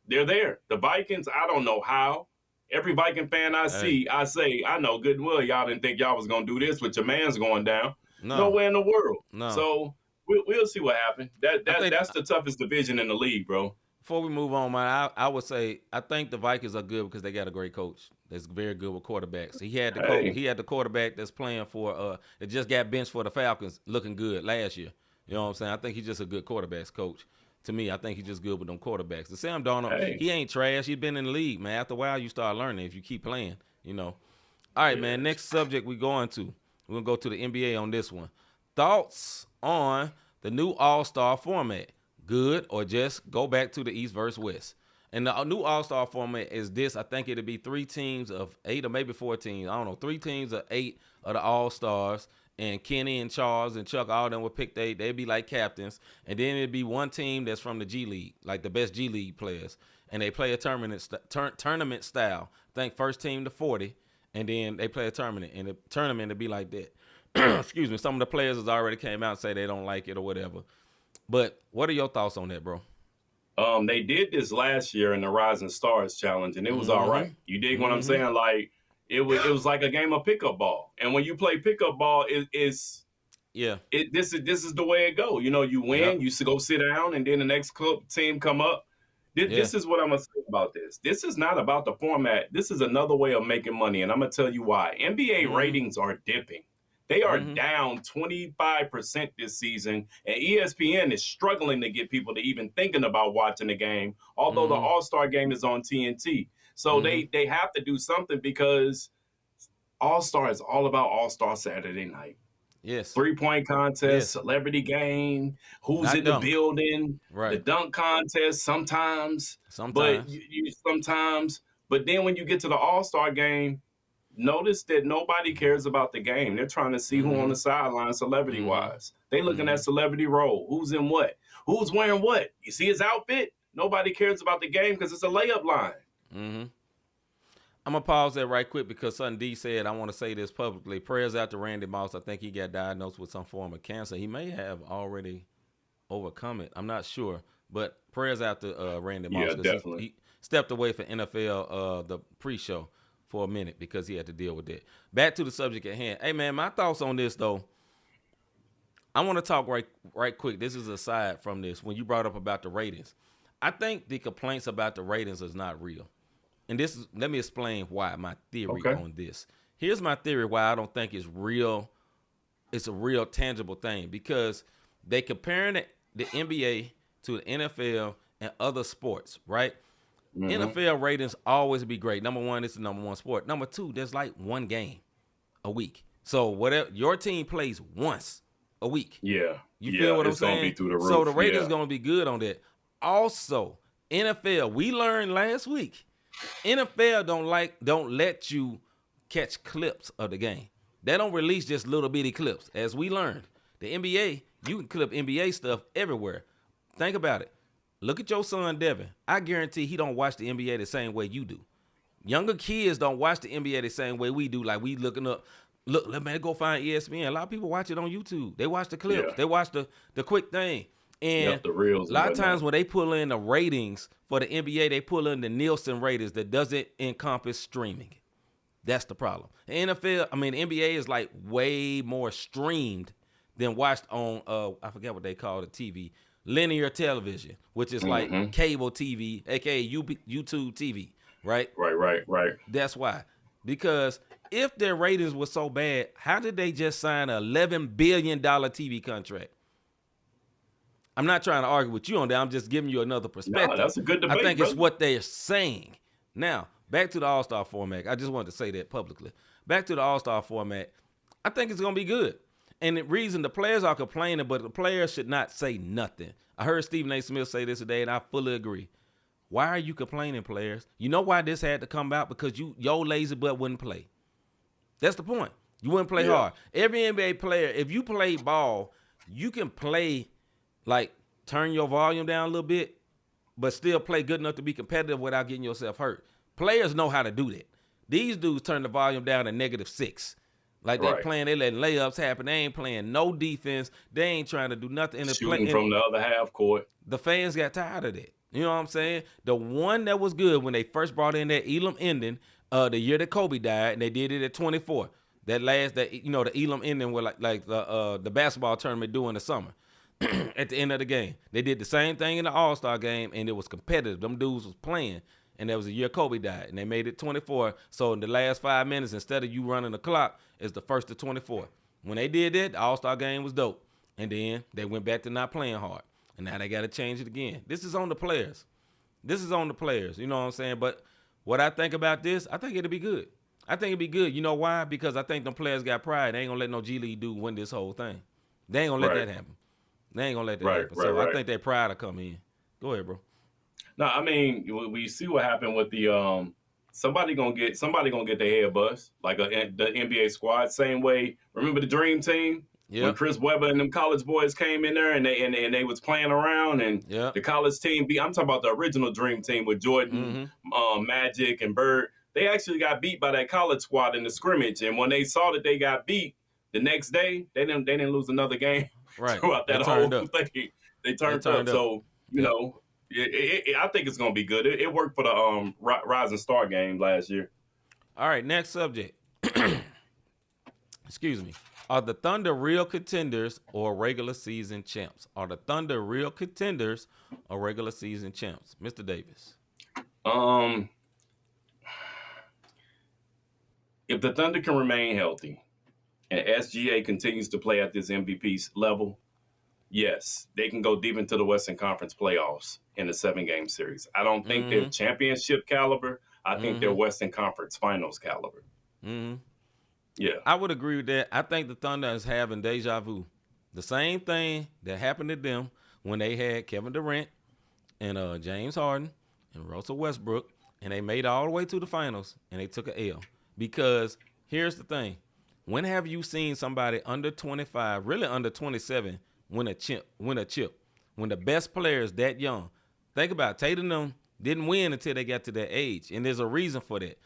they're there. The Vikings, I don't know how. Every Viking fan I see, I say, I know good and well y'all didn't think y'all was going to do this with your man's going down. Nowhere in the world. No. So we'll see what happens. That's the toughest division in the league, bro. Before we move on, man, I would say I think the Vikings are good because they got a great coach that's very good with quarterbacks. He had the quarterback that's playing for that just got benched for the Falcons looking good last year. You know what I'm saying? I think he's just a good quarterbacks coach. To me, I think he's just good with them quarterbacks. The Sam Darnold, he ain't trash. He's been in the league, man. After a while, you start learning if you keep playing, you know. All right, man, next subject we're going to. We're going to go to the NBA on this one. Thoughts on the new All-Star format? Good or just go back to the East versus West? And the new All-Star format is this. I think it'll be 3 teams of 8 or maybe 4 teams. I don't know, 3 teams of 8 of the All-Stars. And Kenny and Charles and Chuck, all of them would pick they'd be like captains. And then it'd be one team that's from the G League, like the best G League players. And they play a tournament style. I think first team to 40, and then they play a tournament. And the tournament would be like that. Excuse me. Some of the players has already came out and say they don't like it or whatever. But what are your thoughts on that, bro? They did this last year in the Rising Stars Challenge, and it was all right. You dig what I'm saying? Like, it was like a game of pickup ball, and when you play pickup ball, this is the way it go. You know, you win, you go sit down, and then the next team come up. This is what I'm gonna say about this. This is not about the format. This is another way of making money, and I'm gonna tell you why. NBA ratings are dipping. They are down 25% this season, and ESPN is struggling to get people to even thinking about watching the game, although the All-Star game is on TNT. So they have to do something because All-Star is all about All-Star Saturday night. Yes. 3-point contest, celebrity game, who's not in the building, the dunk contest sometimes. But but then when you get to the All-Star game, notice that nobody cares about the game. They're trying to see who on the sideline celebrity-wise. They looking at celebrity role. Who's in what? Who's wearing what? You see his outfit? Nobody cares about the game because it's a layup line. I'm going to pause that right quick because Son D said, I want to say this publicly. Prayers out to Randy Moss. I think he got diagnosed with some form of cancer. He may have already overcome it. I'm not sure. But prayers out to Randy Moss. Yeah, definitely. He stepped away from NFL, the pre-show, for a minute because he had to deal with that. Back to the subject at hand. Hey, man, my thoughts on this, though. I want to talk right quick. This is aside from this. When you brought up about the ratings, I think the complaints about the ratings is not real. And let me explain why, my theory on this. Here's my theory why I don't think it's real. It's a real tangible thing because they comparing the NBA to the NFL and other sports, right? NFL ratings always be great. Number one, it's the number one sport. Number two, there's like one game a week. So whatever your team plays once a week. Yeah. You feel what I'm saying? Gonna be through the roof. So the ratings gonna be good on that. Also, NFL, we learned last week, NFL don't let you catch clips of the game. They don't release just little bitty clips. As we learned, the NBA, you can clip NBA stuff everywhere. Think about it. Look at your son, Devin. I guarantee he don't watch the NBA the same way you do. Younger kids don't watch the NBA the same way we do. Like we looking up, look, man, go find ESPN. A lot of people watch it on YouTube. They watch the clips. They watch the quick thing. And the reels a lot of whatnot. times when they pull in the ratings for the NBA, they pull in the Nielsen ratings that doesn't encompass streaming. That's the problem. The NFL, I mean, the NBA is like way more streamed than watched on, I forget what they call the TV, linear television, which is like cable TV, aka YouTube TV, right? Right. That's why. Because if their ratings were so bad, how did they just sign an $11 billion TV contract? I'm not trying to argue with you on that. I'm just giving you another perspective. No, that's a good debate, I think brother. it's what they're saying. Now, back to the All-Star format. I just wanted to say that publicly. Back to the All-Star format. I think it's going to be good. And the reason the players are complaining, but the players should not say nothing. I heard Stephen A. Smith say this today, and I fully agree. Why are you complaining, players? You know why this had to come out? Because your lazy butt wouldn't play. That's the point. You wouldn't play hard. Every NBA player, if you play ball, you can play, like, turn your volume down a little bit, but still play good enough to be competitive without getting yourself hurt. Players know how to do that. These dudes turn the volume down to -6. Like they playing, they letting layups happen. They ain't playing no defense. They ain't trying to do nothing. Shooting from the other half court. The fans got tired of that. You know what I'm saying? The one that was good when they first brought in that Elam ending, the year that Kobe died, and they did it at 24. The Elam ending was like the basketball tournament during the summer. At the end of the game, they did the same thing in the All-Star game, and it was competitive. Them dudes was playing, and that was the year Kobe died, and they made it 24. So in the last 5 minutes, instead of you running the clock, it's the first to 24. When they did that, the All-Star game was dope, and then they went back to not playing hard, and now they got to change it again. This is on the players. You know what I'm saying? But what I think about this, I think it'll be good. You know why? Because I think them players got pride. They ain't gonna let no G League dude win this whole thing. They ain't gonna let that happen. So I think their pride will come in. Go ahead, bro. No, I mean, we see what happened with the somebody gonna get their head bust, like the NBA squad. Same way. Remember the Dream Team? Yeah. When Chris Webber and them college boys came in there and they was playing around and the college team beat. I'm talking about the original Dream Team with Jordan, Magic, and Bird. They actually got beat by that college squad in the scrimmage. And when they saw that they got beat, the next day they didn't lose another game. Right. Throughout that whole thing, they turned up. So you know, I think it's gonna be good. It worked for the Rising Star game last year. All right, next subject. Excuse me. Are the Thunder real contenders or regular season champs? Mr. Davis. If the Thunder can remain healthy and SGA continues to play at this MVP level, yes, they can go deep into the Western Conference playoffs in a 7-game series. I don't think they're championship caliber. I think they're Western Conference Finals caliber. Yeah. I would agree with that. I think the Thunder is having deja vu. The same thing that happened to them when they had Kevin Durant and James Harden and Russell Westbrook, and they made it all the way to the finals, and they took an L. Because here's the thing. When have you seen somebody under 25, really under 27, win a chip? When the best player is that young. Think about it. Tatum and them didn't win until they got to that age, and there's a reason for that,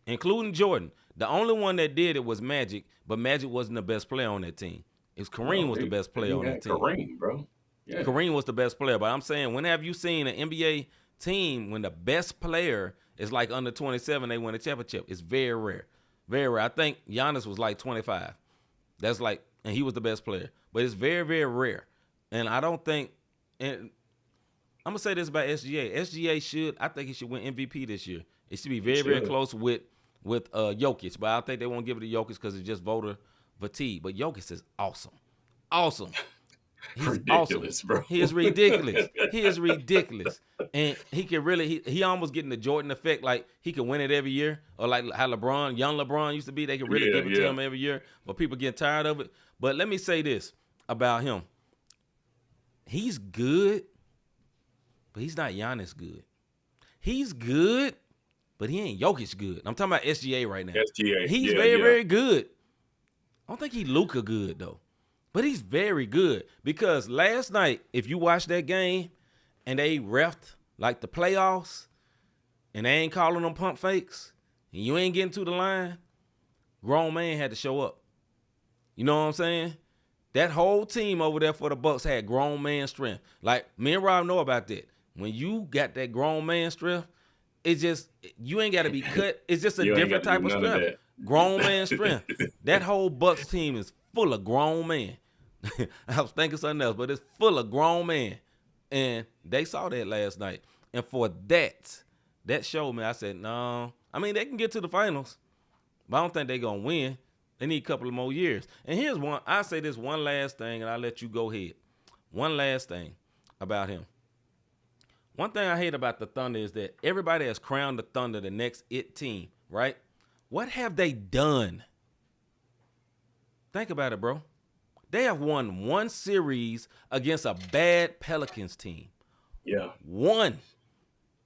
including Jordan. The only one that did it was Magic, but Magic wasn't the best player on that team. Kareem was the best player on that team. Kareem, bro. Yeah. Kareem was the best player, but I'm saying, when have you seen an NBA team when the best player is like under 27, they win a championship? It's very rare. Very rare. I think Giannis was like 25. That's like, and he was the best player. But it's very, very rare. And I don't think, and I'm going to say this about SGA. I think he should win MVP this year. It should be very, very close with Jokic. But I think they won't give it to Jokic because it's just voter fatigue. But Jokic is awesome. Awesome. He's ridiculous, awesome. Bro. He is ridiculous. And he can really, he almost getting the Jordan effect. Like, he can win it every year. Or like how young LeBron used to be. They can really give it to him every year. But people get tired of it. But let me say this about him. He's good, but he's not Giannis good. He's good, but he ain't Jokic good. I'm talking about SGA right now. SGA. He's very good. I don't think he Luka good, though. But he's very good. Because last night, if you watch that game and they reffed like the playoffs and they ain't calling them pump fakes and you ain't getting to the line, grown man had to show up. You know what I'm saying? That whole team over there for the Bucks had grown man strength. Like, me and Rob know about that. When you got that grown man strength, it's just, you ain't got to be cut. It's just a different type of strength. Grown man strength. That whole Bucks team is full of grown men. I was thinking something else, but it's full of grown men. And they saw that last night. And for that showed me, I said, no. I mean, they can get to the finals, but I don't think they're going to win. They need a couple of more years. And here's one. I'll say this one last thing, and I'll let you go ahead. One last thing about him. One thing I hate about the Thunder is that everybody has crowned the Thunder the next it team, right? What have they done? Think about it, bro. They have won one series against a bad Pelicans team. Yeah. One.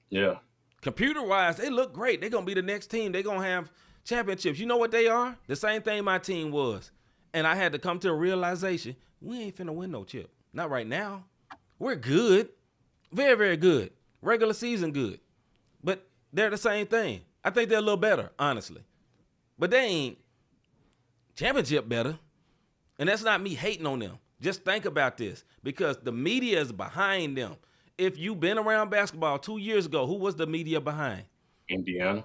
Yeah. Computer-wise, they look great. They're going to be the next team. They're going to have championships. You know what they are? The same thing my team was. And I had to come to a realization, we ain't finna win no chip. Not right now. We're good. Very, very good. Regular season good. But they're the same thing. I think they're a little better, honestly. But they ain't championship better. And that's not me hating on them. Just think about this, because the media is behind them. If you've been around basketball 2 years ago, who was the media behind? Indiana.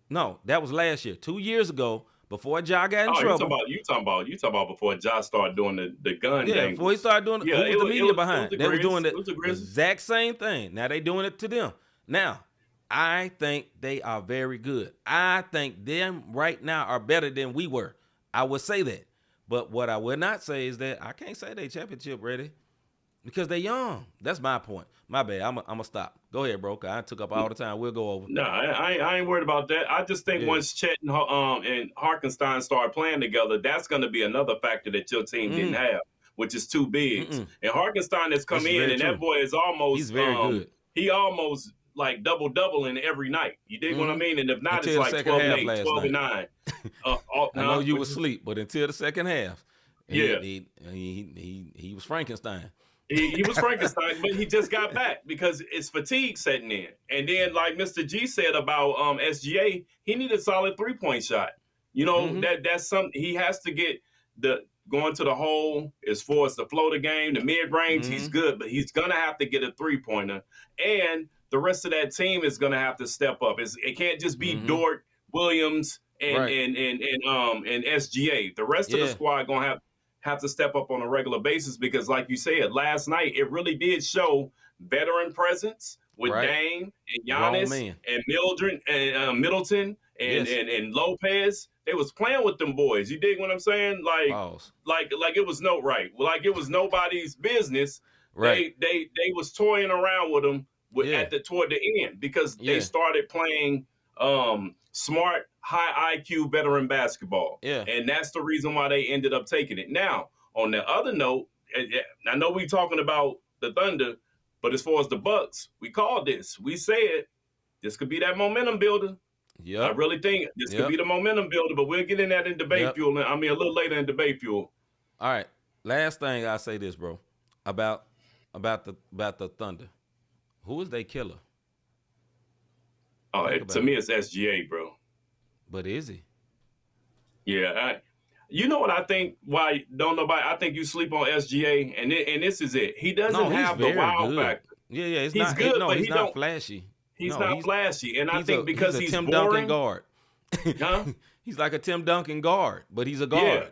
No, that was last year. 2 years ago, before Ja got in trouble. You talking about before Ja started doing the gun Yeah, before he started doing it, who was the media behind? They was doing the exact same thing. Now they doing it to them. Now, I think they are very good. I think them right now are better than we were. I would say that. But what I would not say is that I can't say they championship ready because they young. That's my point. My bad. I'm going to stop. Go ahead, bro. I took up all the time. We'll go over. No, I ain't worried about that. I just think once Chet and Hartenstein start playing together, that's going to be another factor that your team didn't have, which is two bigs. And Hartenstein has come in, and that boy is almost – he's very good. He almost – like double-doubling every night. You dig what I mean? And if not, until it's like 12-8, 12-9. I know you were asleep, but until the second half, he was Frankenstein. He was Frankenstein, but he just got back because it's fatigue setting in. And then, like Mr. G said about SGA, he needed a solid three-point shot. You know, that's something he has to get going to the hole as far as the floater game, the mid-range, he's good, but he's going to have to get a three-pointer. And the rest of that team is going to have to step up. It can't just be Dort, Williams, and SGA. The rest of the squad going to have to step up on a regular basis because, like you said, last night it really did show veteran presence with Dame and Giannis and Mildred and Middleton and Lopez. They was playing with them boys. You dig what I'm saying? Like it was like it was nobody's business. Right. They was toying around with them. Toward the end because they started playing smart, high IQ veteran basketball. Yeah. And that's the reason why they ended up taking it. Now, on the other note, I know we talking about the Thunder, but as far as the Bucks, we called this. We said this could be that momentum builder. Yeah. I really think this could be the momentum builder, but we'll get in that in debate fuel. I mean, a little later in debate fuel. All right. Last thing I say this, bro, about the Thunder. Who is their killer? To me, it's SGA, bro. But is he? Yeah. You know what I think? Why don't nobody? I think you sleep on SGA, and this is it. He doesn't have the wow factor. Yeah. He's good, but he's not flashy. He's not flashy, and I think because he's Tim boring, Duncan guard. Huh? He's like a Tim Duncan guard, but he's a guard. Yeah.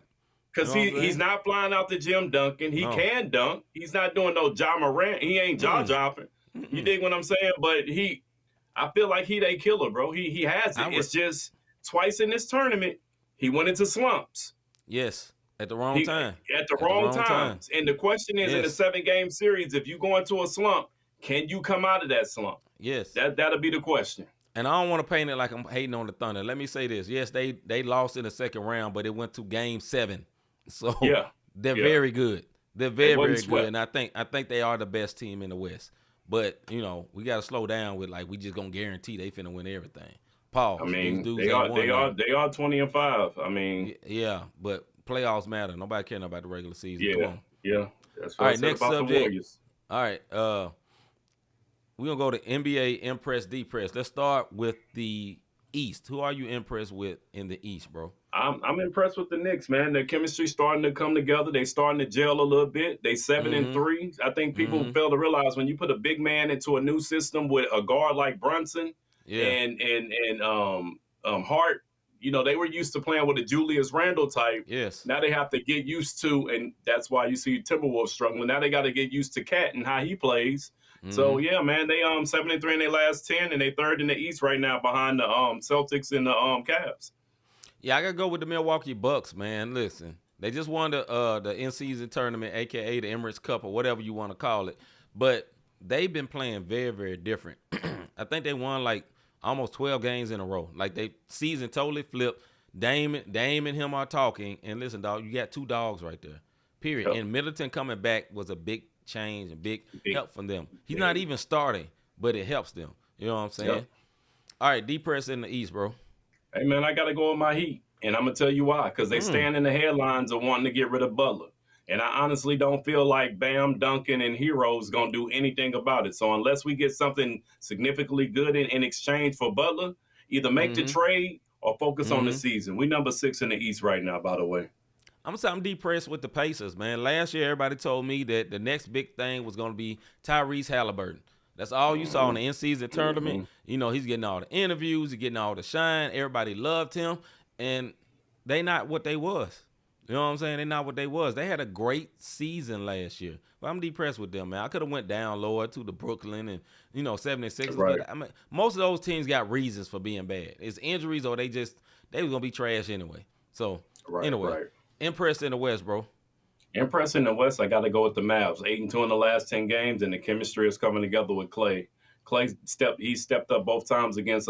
Because he's not flying out the Jim Duncan. He can dunk. He's not doing no Ja Morant. He ain't jaw dropping. You dig what I'm saying? But I feel like he they killer, bro. He has it. It's just twice in this tournament, he went into slumps. Yes, at the wrong time. At the wrong times. And the question is, in a 7-game series, if you go into a slump, can you come out of that slump? Yes. That'll be the question. And I don't want to paint it like I'm hating on the Thunder. Let me say this. Yes, they very the second round, but it went to Game 7. So they're very good. They're very, very good. And I think they are the best team in the West. But, you know, we got to slow down with, like, we just going to guarantee they finna win everything. Pause. I mean, they are 20-5. I mean. Yeah, but playoffs matter. Nobody cares about the regular season. Yeah, Come on. Yeah. That's what All right, I said next about subject. the Warriors. All right. We're going to go to NBA Impress Depress. Let's start with the East, who are you impressed with in the East, bro? I'm impressed with the Knicks, man. Their chemistry starting to come together. They starting to gel a little bit. They 7-3. I think people fail to realize when you put a big man into a new system with a guard like Brunson and Hart, you know, they were used to playing with a Julius Randle type. Yes. Now they have to get used to, and that's why you see Timberwolves struggling. Now they got to get used to Cat and how he plays. So yeah, man, they 7-3 in their last 10, and they third in the East right now behind the Celtics and the Cavs. Yeah, I gotta go with the Milwaukee Bucks, man. Listen, they just won the in-season tournament, aka the Emirates Cup or whatever you want to call it. But they've been playing very, very different. I think they won like almost 12 games in a row. Like they season totally flipped. Dame and him are talking. And listen, dog, you got two dogs right there. Period. Yep. And Middleton coming back was a big change and big help from them. He's not even starting, but it helps them. You know what I'm saying? Yep. All right, D-Press in the East, bro. Hey, man, I got to go with my Heat, and I'm going to tell you why, because they stand in the headlines of wanting to get rid of Butler. And I honestly don't feel like Bam, Duncan, and Hero's going to do anything about it. So unless we get something significantly good in exchange for Butler, either make the trade or focus on the season. We number 6 in the East right now, by the way. I'm depressed with the Pacers, man. Last year, everybody told me that the next big thing was going to be Tyrese Halliburton. That's all you saw in the in-season tournament. You know, he's getting all the interviews, he's getting all the shine. Everybody loved him, and they not what they was. You know what I'm saying? They're not what they was. They had a great season last year. But I'm depressed with them, man. I could have went down lower to the Brooklyn and, 76ers. Right. But I mean, most of those teams got reasons for being bad. It's injuries or they was going to be trash anyway. So, impressed in the West, bro. Impressed in the West, I got to go with the Mavs. 8-2 in the last 10 games, and the chemistry is coming together with Clay. Clay stepped up both times against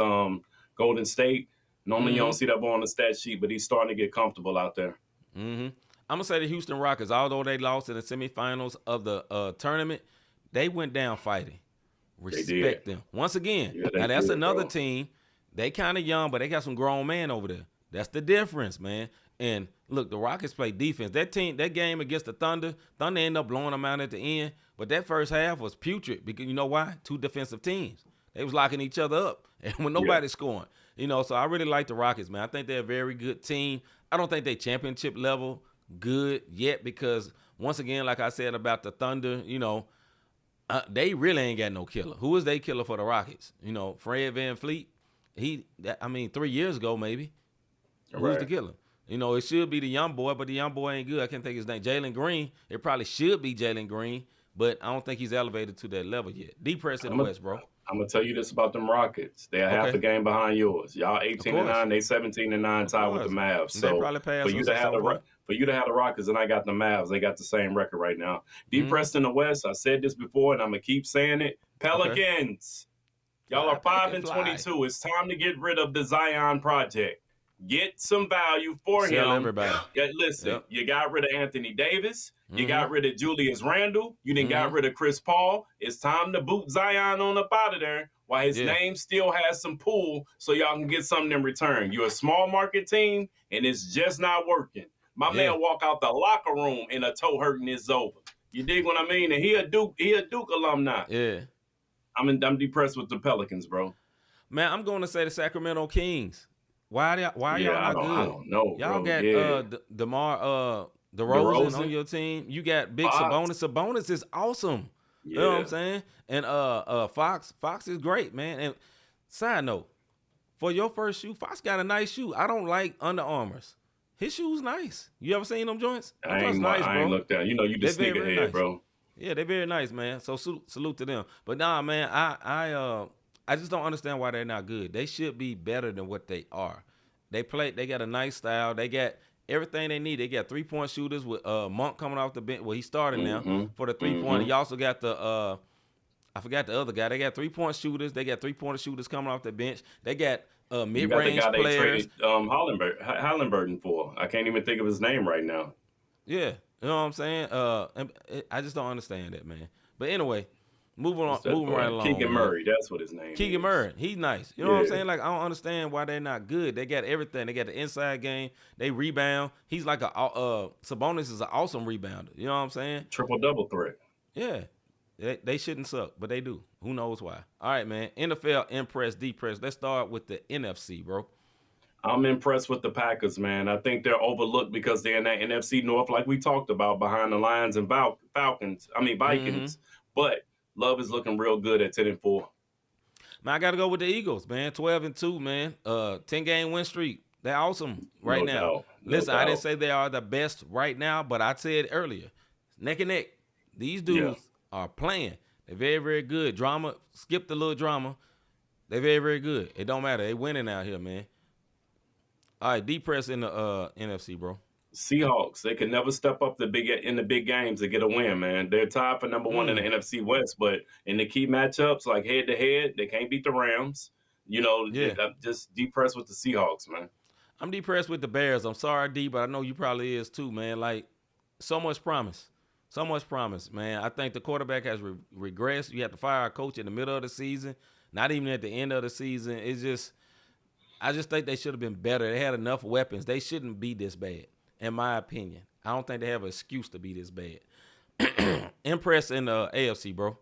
Golden State. Normally you don't see that ball on the stat sheet, but he's starting to get comfortable out there. I'm going to say the Houston Rockets, although they lost in the semifinals of the tournament, they went down fighting. Respect them. Once again, now that's another team. They kind of young, but they got some grown men over there. That's the difference, man. And look, the Rockets play defense. That game against the Thunder ended up blowing them out at the end. But that first half was putrid because you know why? Two defensive teams. They was locking each other up and when nobody's scoring. So I really like the Rockets, man. I think they're a very good team. I don't think they championship level good yet because once again, like I said about the Thunder, they really ain't got no killer. Who is they killer for the Rockets? Fred VanVleet. 3 years ago maybe. Who's the killer? It should be the young boy, but the young boy ain't good. I can't think his name. Jalen Green. It probably should be Jalen Green, but I don't think he's elevated to that level yet. D-Press in the West, bro. I'm going to tell you this about them Rockets. They're half a game behind yours. Y'all 18-9, they 17-9 tied with the Mavs. So for you to have the Rockets and I got the Mavs, they got the same record right now. D-Press in the West, I said this before and I'm going to keep saying it. Pelicans. Y'all are 5-22. It's time to get rid of the Zion project. Get some value for him. Everybody. Yeah, listen, you got rid of Anthony Davis. You got rid of Julius Randle. You done got rid of Chris Paul. It's time to boot Zion on up out of there while his name still has some pull so y'all can get something in return. You're a small market team, and it's just not working. My man walk out the locker room and a toe hurting is over. You dig what I mean? And he a Duke alumni. Yeah. I'm depressed with the Pelicans, bro. Man, I'm going to say the Sacramento Kings. Why are y'all not good? I don't know. Y'all bro. got DeMar DeRozan on your team. You got big Sabonis. Sabonis is awesome. You know what I'm saying? And Fox is great, man. And side note, for your first shoe, Fox got a nice shoe. I don't like Under Armours. His shoe's nice. You ever seen them joints? I ain't looked at. You the sneakerhead, nice. Bro. Yeah, they're very nice, man. So salute to them. But nah, man, I just don't understand why they're not good. They should be better than what they are. They got a nice style. They got everything they need. They got 3-point shooters with Monk coming off the bench. Well, he's starting now for the 3-point. He also got the I forgot the other guy. They got 3-point shooters. They got 3-point shooters coming off the bench. They got mid-range players. They traded Halliburton for. I can't even think of his name right now. Yeah, you know what I'm saying? I just don't understand that, man. But anyway. Moving right along. Keegan Murray, that's what his name is. Keegan Murray, he's nice. You know what I'm saying? Like, I don't understand why they're not good. They got everything. They got the inside game. They rebound. He's like Sabonis is an awesome rebounder. You know what I'm saying? Triple-double threat. Yeah. They shouldn't suck, but they do. Who knows why? All right, man. NFL impress, depress. Let's start with the NFC, bro. I'm impressed with the Packers, man. I think they're overlooked because they're in that NFC North, like we talked about, behind the Lions and Vikings. Mm-hmm. But Love is looking real good at 10-4. Man, I got to go with the Eagles, man. 12-2, man. 10-game win streak. They're awesome right No now. doubt. Listen, No I didn't doubt. say they are the best right now, but I said earlier, neck and neck. These dudes are playing. They're very, very good. Drama, skip the little drama. They're very, very good. It don't matter. They winning out here, man. All right, depress in the NFC, bro. Seahawks, they can never step up in the big games to get a win, man. They're tied for number one in the NFC West, but in the key matchups, like head to head, they can't beat the Rams. I'm just depressed with the Seahawks, man. I'm depressed with the Bears. I'm sorry, D, but I know you probably is too, man. Like, so much promise. So much promise, man. I think the quarterback has regressed. You have to fire a coach in the middle of the season, not even at the end of the season. I just think they should have been better. They had enough weapons. They shouldn't be this bad, in my opinion. I don't think they have an excuse to be this bad. Impress in the AFC, bro.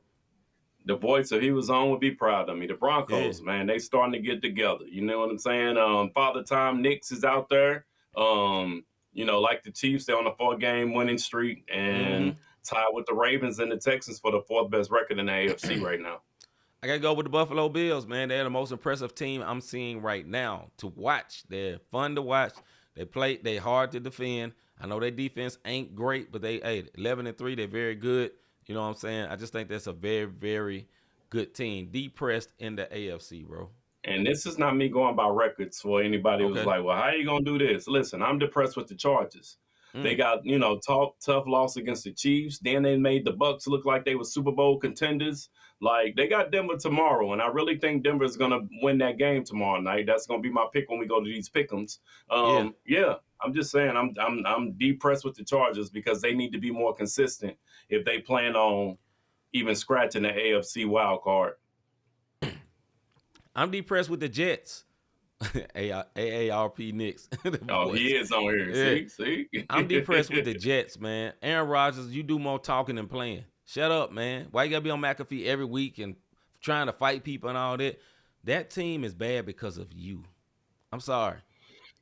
The voice if he was on would be proud of me. The Broncos, man, they starting to get together. You know what I'm saying? Father Time Nix is out there. Like the Chiefs, they're on a 4-game winning streak and tied with the Ravens and the Texans for the 4th best record in the AFC right now. I got to go with the Buffalo Bills, man. They're the most impressive team I'm seeing right now to watch. They're fun to watch. They hard to defend. I know their defense ain't great, but 11-3, they're very good. You know what I'm saying? I just think that's a very, very good team. Depressed in the AFC, bro. And this is not me going by records for anybody who's like, well, how are you going to do this? Listen, I'm depressed with the Chargers. They got, tough loss against the Chiefs. Then they made the Bucks look like they were Super Bowl contenders. Like, they got Denver tomorrow, and I really think Denver is going to win that game tomorrow night. That's going to be my pick when we go to these pick'ems. I'm just saying I'm depressed with the Chargers because they need to be more consistent if they plan on even scratching the AFC wild card. I'm depressed with the Jets. AARP Knicks. He is on here. Yeah. See? I'm depressed with the Jets, man. Aaron Rodgers, you do more talking than playing. Shut up, man. Why you got to be on McAfee every week and trying to fight people and all that? That team is bad because of you. I'm sorry.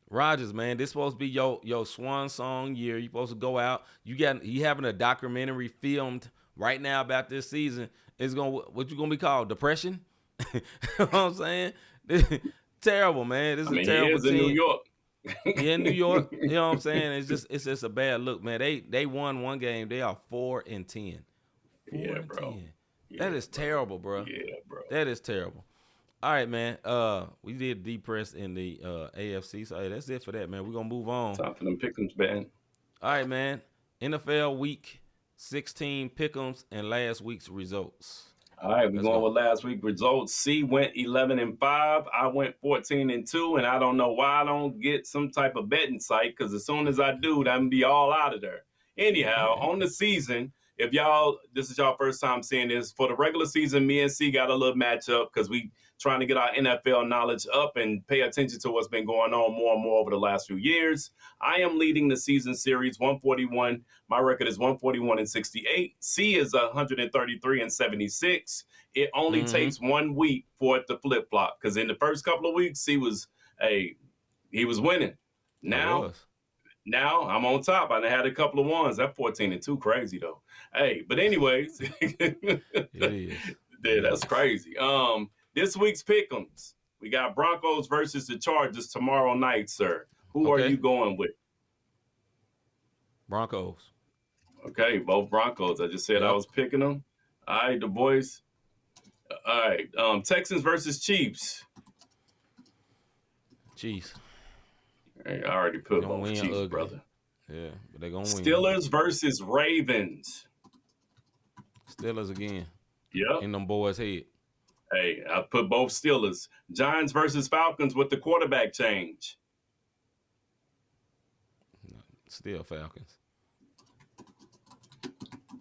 Rodgers, man, this supposed to be your swan song year. You supposed to go out. You having a documentary filmed right now about this season. It's what you gonna be called? Depression? You know what I'm saying? Terrible, man. This is a terrible team. In New York. Yeah, in New York. You know what I'm saying? It's just a bad look, man. They won one game. They are 4-10. 4-10. Bro. That is terrible, bro. Yeah, bro. That is terrible. All right, man. We did depress in the AFC, so that's it for that, man. We're gonna move on. Time for them pick'ems, man. All right, man. NFL Week 16 pick'ems and last week's results. All right, we're going with last week's results. C went 11-5. I went 14-2, and I don't know why I don't get some type of betting site because as soon as I do, I'm gonna be all out of there. Anyhow, on the season, if this is y'all first time seeing this, for the regular season, me and C got a little matchup because we trying to get our NFL knowledge up and pay attention to what's been going on more and more over the last few years. I am leading the season series 141. My record is 141-68. C is 133-76. It only takes 1 week for it to flip flop because in the first couple of weeks, he was winning. Now I'm on top. I had a couple of ones. That 14-2 crazy though. Hey, but anyways, It is. Yeah, that's crazy. This week's pick'ems, we got Broncos versus the Chargers tomorrow night, sir. Who are you going with? Broncos. Okay, both Broncos. I just said I was picking them. All right, the boys. All right, Texans versus Chiefs. Chiefs. Hey, I already put both Chiefs, ugly. brother. Yeah, but they're going to win. Steelers versus Ravens. Steelers again. Yep. In them boys' head. Hey, I put both Steelers. Giants versus Falcons with the quarterback change. Still Falcons.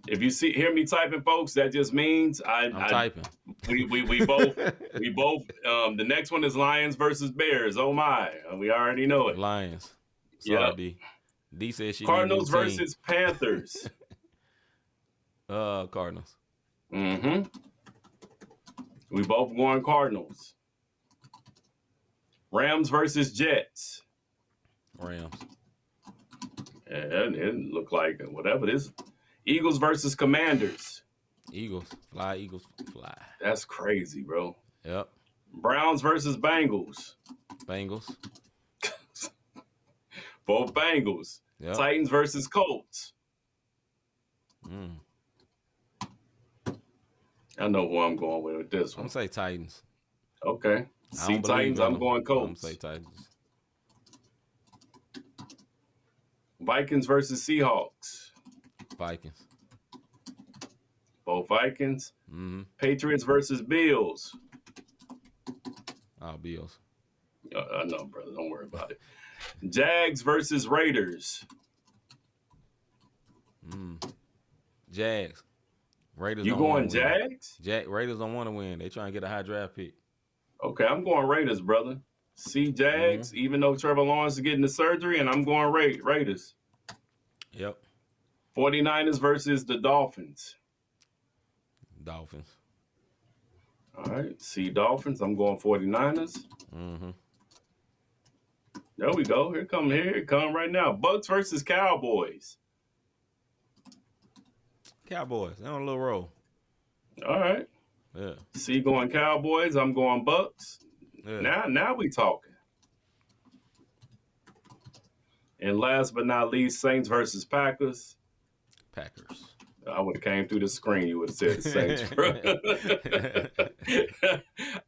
If you hear me typing, folks, that just means I'm typing. We both the next one is Lions versus Bears. Oh my, we already know it. Lions. Sorry, D. D said she Cardinals versus Panthers. Cardinals. Mm-hmm. We both going Cardinals. Rams versus Jets. Rams. And it looked like whatever this. Eagles versus Commanders. Eagles. Fly, Eagles, fly. That's crazy, bro. Yep. Browns versus Bengals. Bengals. Both Bengals. Yep. Titans versus Colts. I know who I'm going with this one. I'm going to say Titans. Okay. See Titans, I'm going Colts. I'm going to say Titans. Vikings versus Seahawks. Vikings. Both Vikings. Mm-hmm. Patriots versus Bills. Oh, Bills. I know, brother. Don't worry about it. Jags versus Raiders. Jags. Raiders. You going Jags? Raiders don't want to win. They trying to get a high draft pick. Okay, I'm going Raiders, brother. See Jags, even though Trevor Lawrence is getting the surgery, and I'm going Raiders. Yep. 49ers versus the Dolphins. Dolphins. All right, see Dolphins. I'm going 49ers. Mm-hmm. There we go. Here it come right now. Bucks versus Cowboys. Cowboys. They're on a little roll. All right. Yeah. See going Cowboys. I'm going Bucks. Yeah. Now we talking. And last but not least, Saints versus Packers. Packers. I would have came through the screen. You would have said the Saints, bro.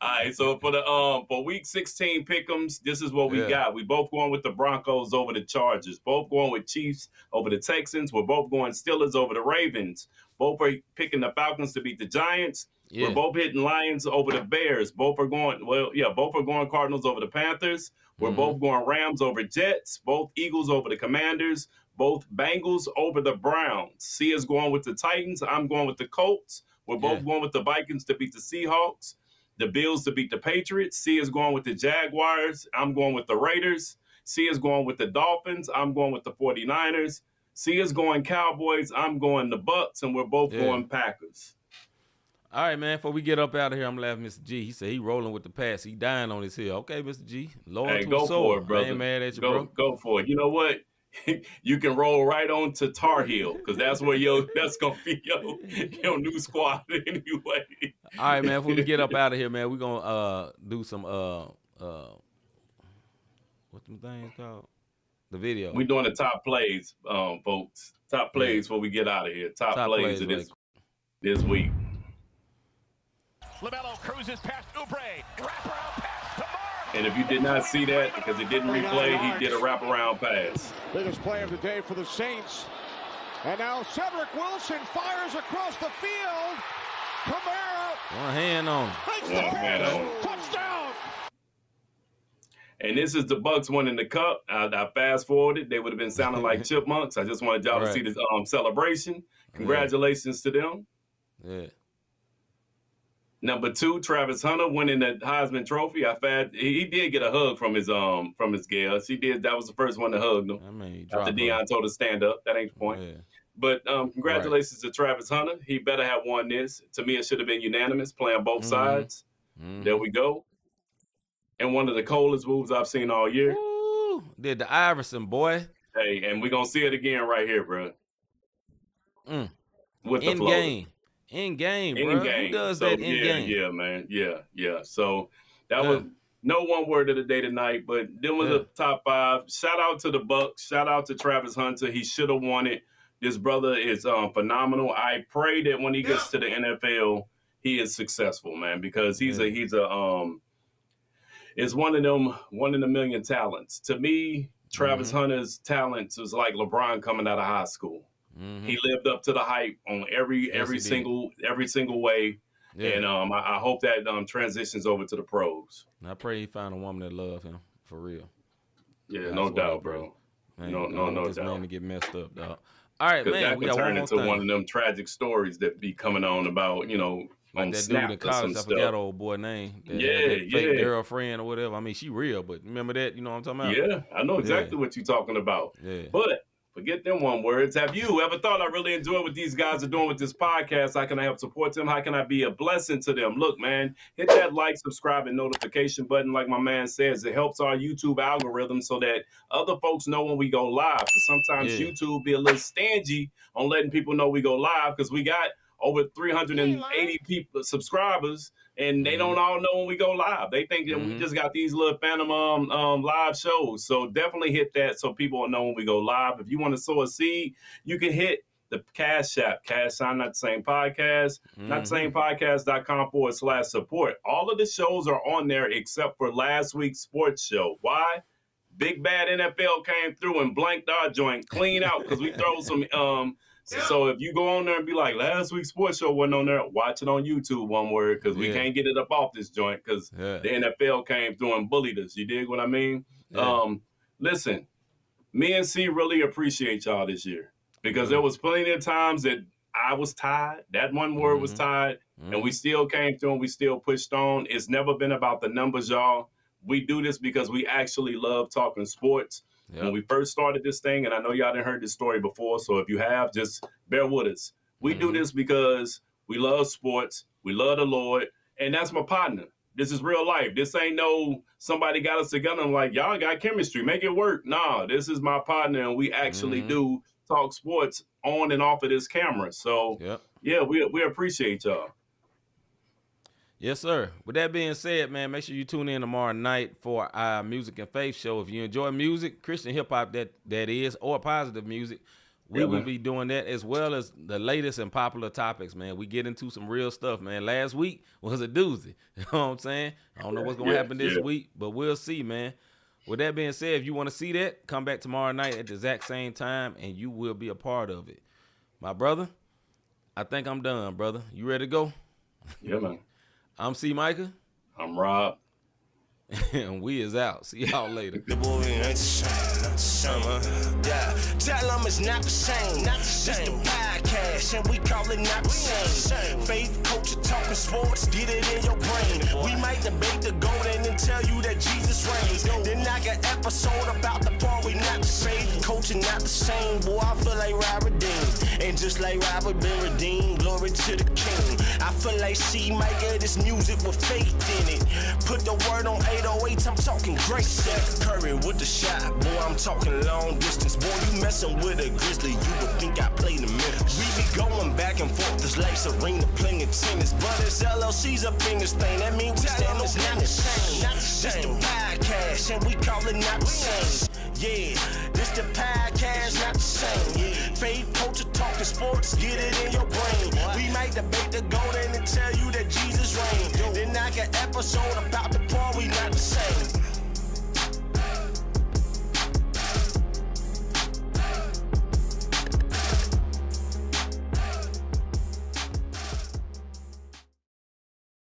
All right, so for week 16 pick'ems, this is what we got. We both going with the Broncos over the Chargers. Both going with Chiefs over the Texans. We're both going Steelers over the Ravens. Both are picking the Falcons to beat the Giants. Yeah. We're both hitting Lions over the Bears. Both are going Cardinals over the Panthers. We're both going Rams over Jets. Both Eagles over the Commanders. Both Bengals over the Browns. C is going with the Titans. I'm going with the Colts. We're both going with the Vikings to beat the Seahawks. The Bills to beat the Patriots. C is going with the Jaguars. I'm going with the Raiders. C is going with the Dolphins. I'm going with the 49ers. C is going Cowboys. I'm going the Bucks. And we're both going Packers. All right, man. Before we get up out of here, I'm laughing at Mr. G. He said he rolling with the pass. He dying on his hill. Okay, Mr. G. Hey, go for it, brother. I ain't mad at you, bro. Go for it. You know what? You can roll right on to Tar Heel because that's where that's gonna be your new squad anyway. All right, man. Before we get up out of here, man, we're gonna do some what's the thing called? The video. We're doing the top plays, folks. Top plays before we get out of here. Top plays of this week. LaMelo cruises past Oubre. Wraparound pass to Mark. And if you did not see that because it didn't replay, he did a wraparound pass. Biggest play of the day for the Saints. And now Cedric Wilson fires across the field. Kamara. One hand on him. Touchdown. And this is the Bucks winning the cup. I fast forwarded. They would have been sounding like chipmunks. I just wanted y'all to see this celebration. Congratulations to them. Yeah. Number 2, Travis Hunter winning the Heisman Trophy. He did get a hug from his gal. She did. That was the first one to hug him. I mean, after Deion told her to stand up. That ain't the point. Yeah. But congratulations to Travis Hunter. He better have won this. To me, it should have been unanimous, playing both sides. There we go. And one of the coldest moves I've seen all year. Ooh, did the Iverson, boy. Hey, and we're going to see it again right here, bro. With the flow. In game, bro. Who does that in game? Yeah, man. Yeah. So that was no one word of the day tonight, but them was the top 5. Shout out to the Bucks. Shout out to Travis Hunter. He should have won it. This brother is phenomenal. I pray that when he gets to the NFL, he is successful, man, because he's it's one of the million talents. To me, Travis Hunter's talents was like LeBron coming out of high school. He lived up to the hype on every single way, and I hope that transitions over to the pros. And I pray he find a woman that love him for real. Yeah, no doubt, bro. Man, no this doubt. man to get messed up, dog. All right, man. That We could got turn one into more thing. one of them tragic stories that be coming on about like on that Snap dude in or some college. I stuff. forgot old boy name. That fake girlfriend or whatever. I mean, she real, but remember that? You know what I'm talking about? Yeah, I know exactly what you're talking about. Yeah. But Forget them one words. Have you ever thought I really enjoy what these guys are doing with this podcast? How can I help support them? How can I be a blessing to them? Look, man, hit that like, subscribe, and notification button. Like my man says, it helps our YouTube algorithm so that other folks know when we go live. Because sometimes YouTube be a little stingy on letting people know we go live because we got over 380 people subscribers, and they don't all know when we go live. They think that we just got these little phantom live shows. So definitely hit that so people will know when we go live. If you want to sow a seed, you can hit the Cash App, Cash Sign Not the Same Podcast, not the same podcast.com/support. All of the shows are on there except for last week's sports show. Why? Big Bad NFL came through and blanked our joint clean out because we throw some So if you go on there and be like, last week's sports show wasn't on there, watch it on YouTube, one word, because we can't get it up off this joint because the NFL came through and bullied us. You dig what I mean? Listen, me and C really appreciate y'all this year because there was plenty of times that I was tired. That one word was tired, and we still came through and we still pushed on. It's never been about the numbers, y'all. We do this because we actually love talking sports. When we first started this thing, and I know y'all didn't heard this story before, so if you have, just bear with us. We do this because we love sports, we love the Lord, and that's my partner. This is real life. This ain't no somebody got us together and like, y'all got chemistry, make it work. Nah, this is my partner, and we actually do talk sports on and off of this camera. So, we appreciate y'all. Yes, sir. With that being said, man, make sure you tune in tomorrow night for our Music and Faith show. If you enjoy music, Christian hip-hop that is, or positive music, we will be doing that as well as the latest and popular topics, man. We get into some real stuff, man. Last week was a doozy. You know what I'm saying? I don't know what's going to happen this week, but we'll see, man. With that being said, if you want to see that, come back tomorrow night at the exact same time, and you will be a part of it. My brother, I think I'm done, brother. You ready to go? Yeah, man. I'm C-Micah. I'm Rob. And we is out. See y'all later. The boy ain't the same. Yeah, tell them it's not the same. This the podcast, and we call it not the same. Faith, culture, talking sports, get it in your brain. We might debate the golden and tell you that Jesus reigns. Then I got episode about the part we not the same. Culture not the same. Boy, I feel like Robert Dean. And just like Robert been redeemed, glory to the King. I feel like C-Micah, this music with faith in it. Put the word on 808, I'm talking great. Steph Curry with the shot, boy, I'm talking long distance. Boy, you messing with a Grizzly, you would think I played in Memphis. We be going back and forth, it's like Serena playing tennis. But it's LLC's up in this thing, that means we stand on not the same. This the podcast, and we call it not the same. Yeah, this the podcast, not the same. Faith, culture, talking sports, get it in your brain. We might debate the golden and tell you that Jesus reigns. Then I got episode about the part we not the same.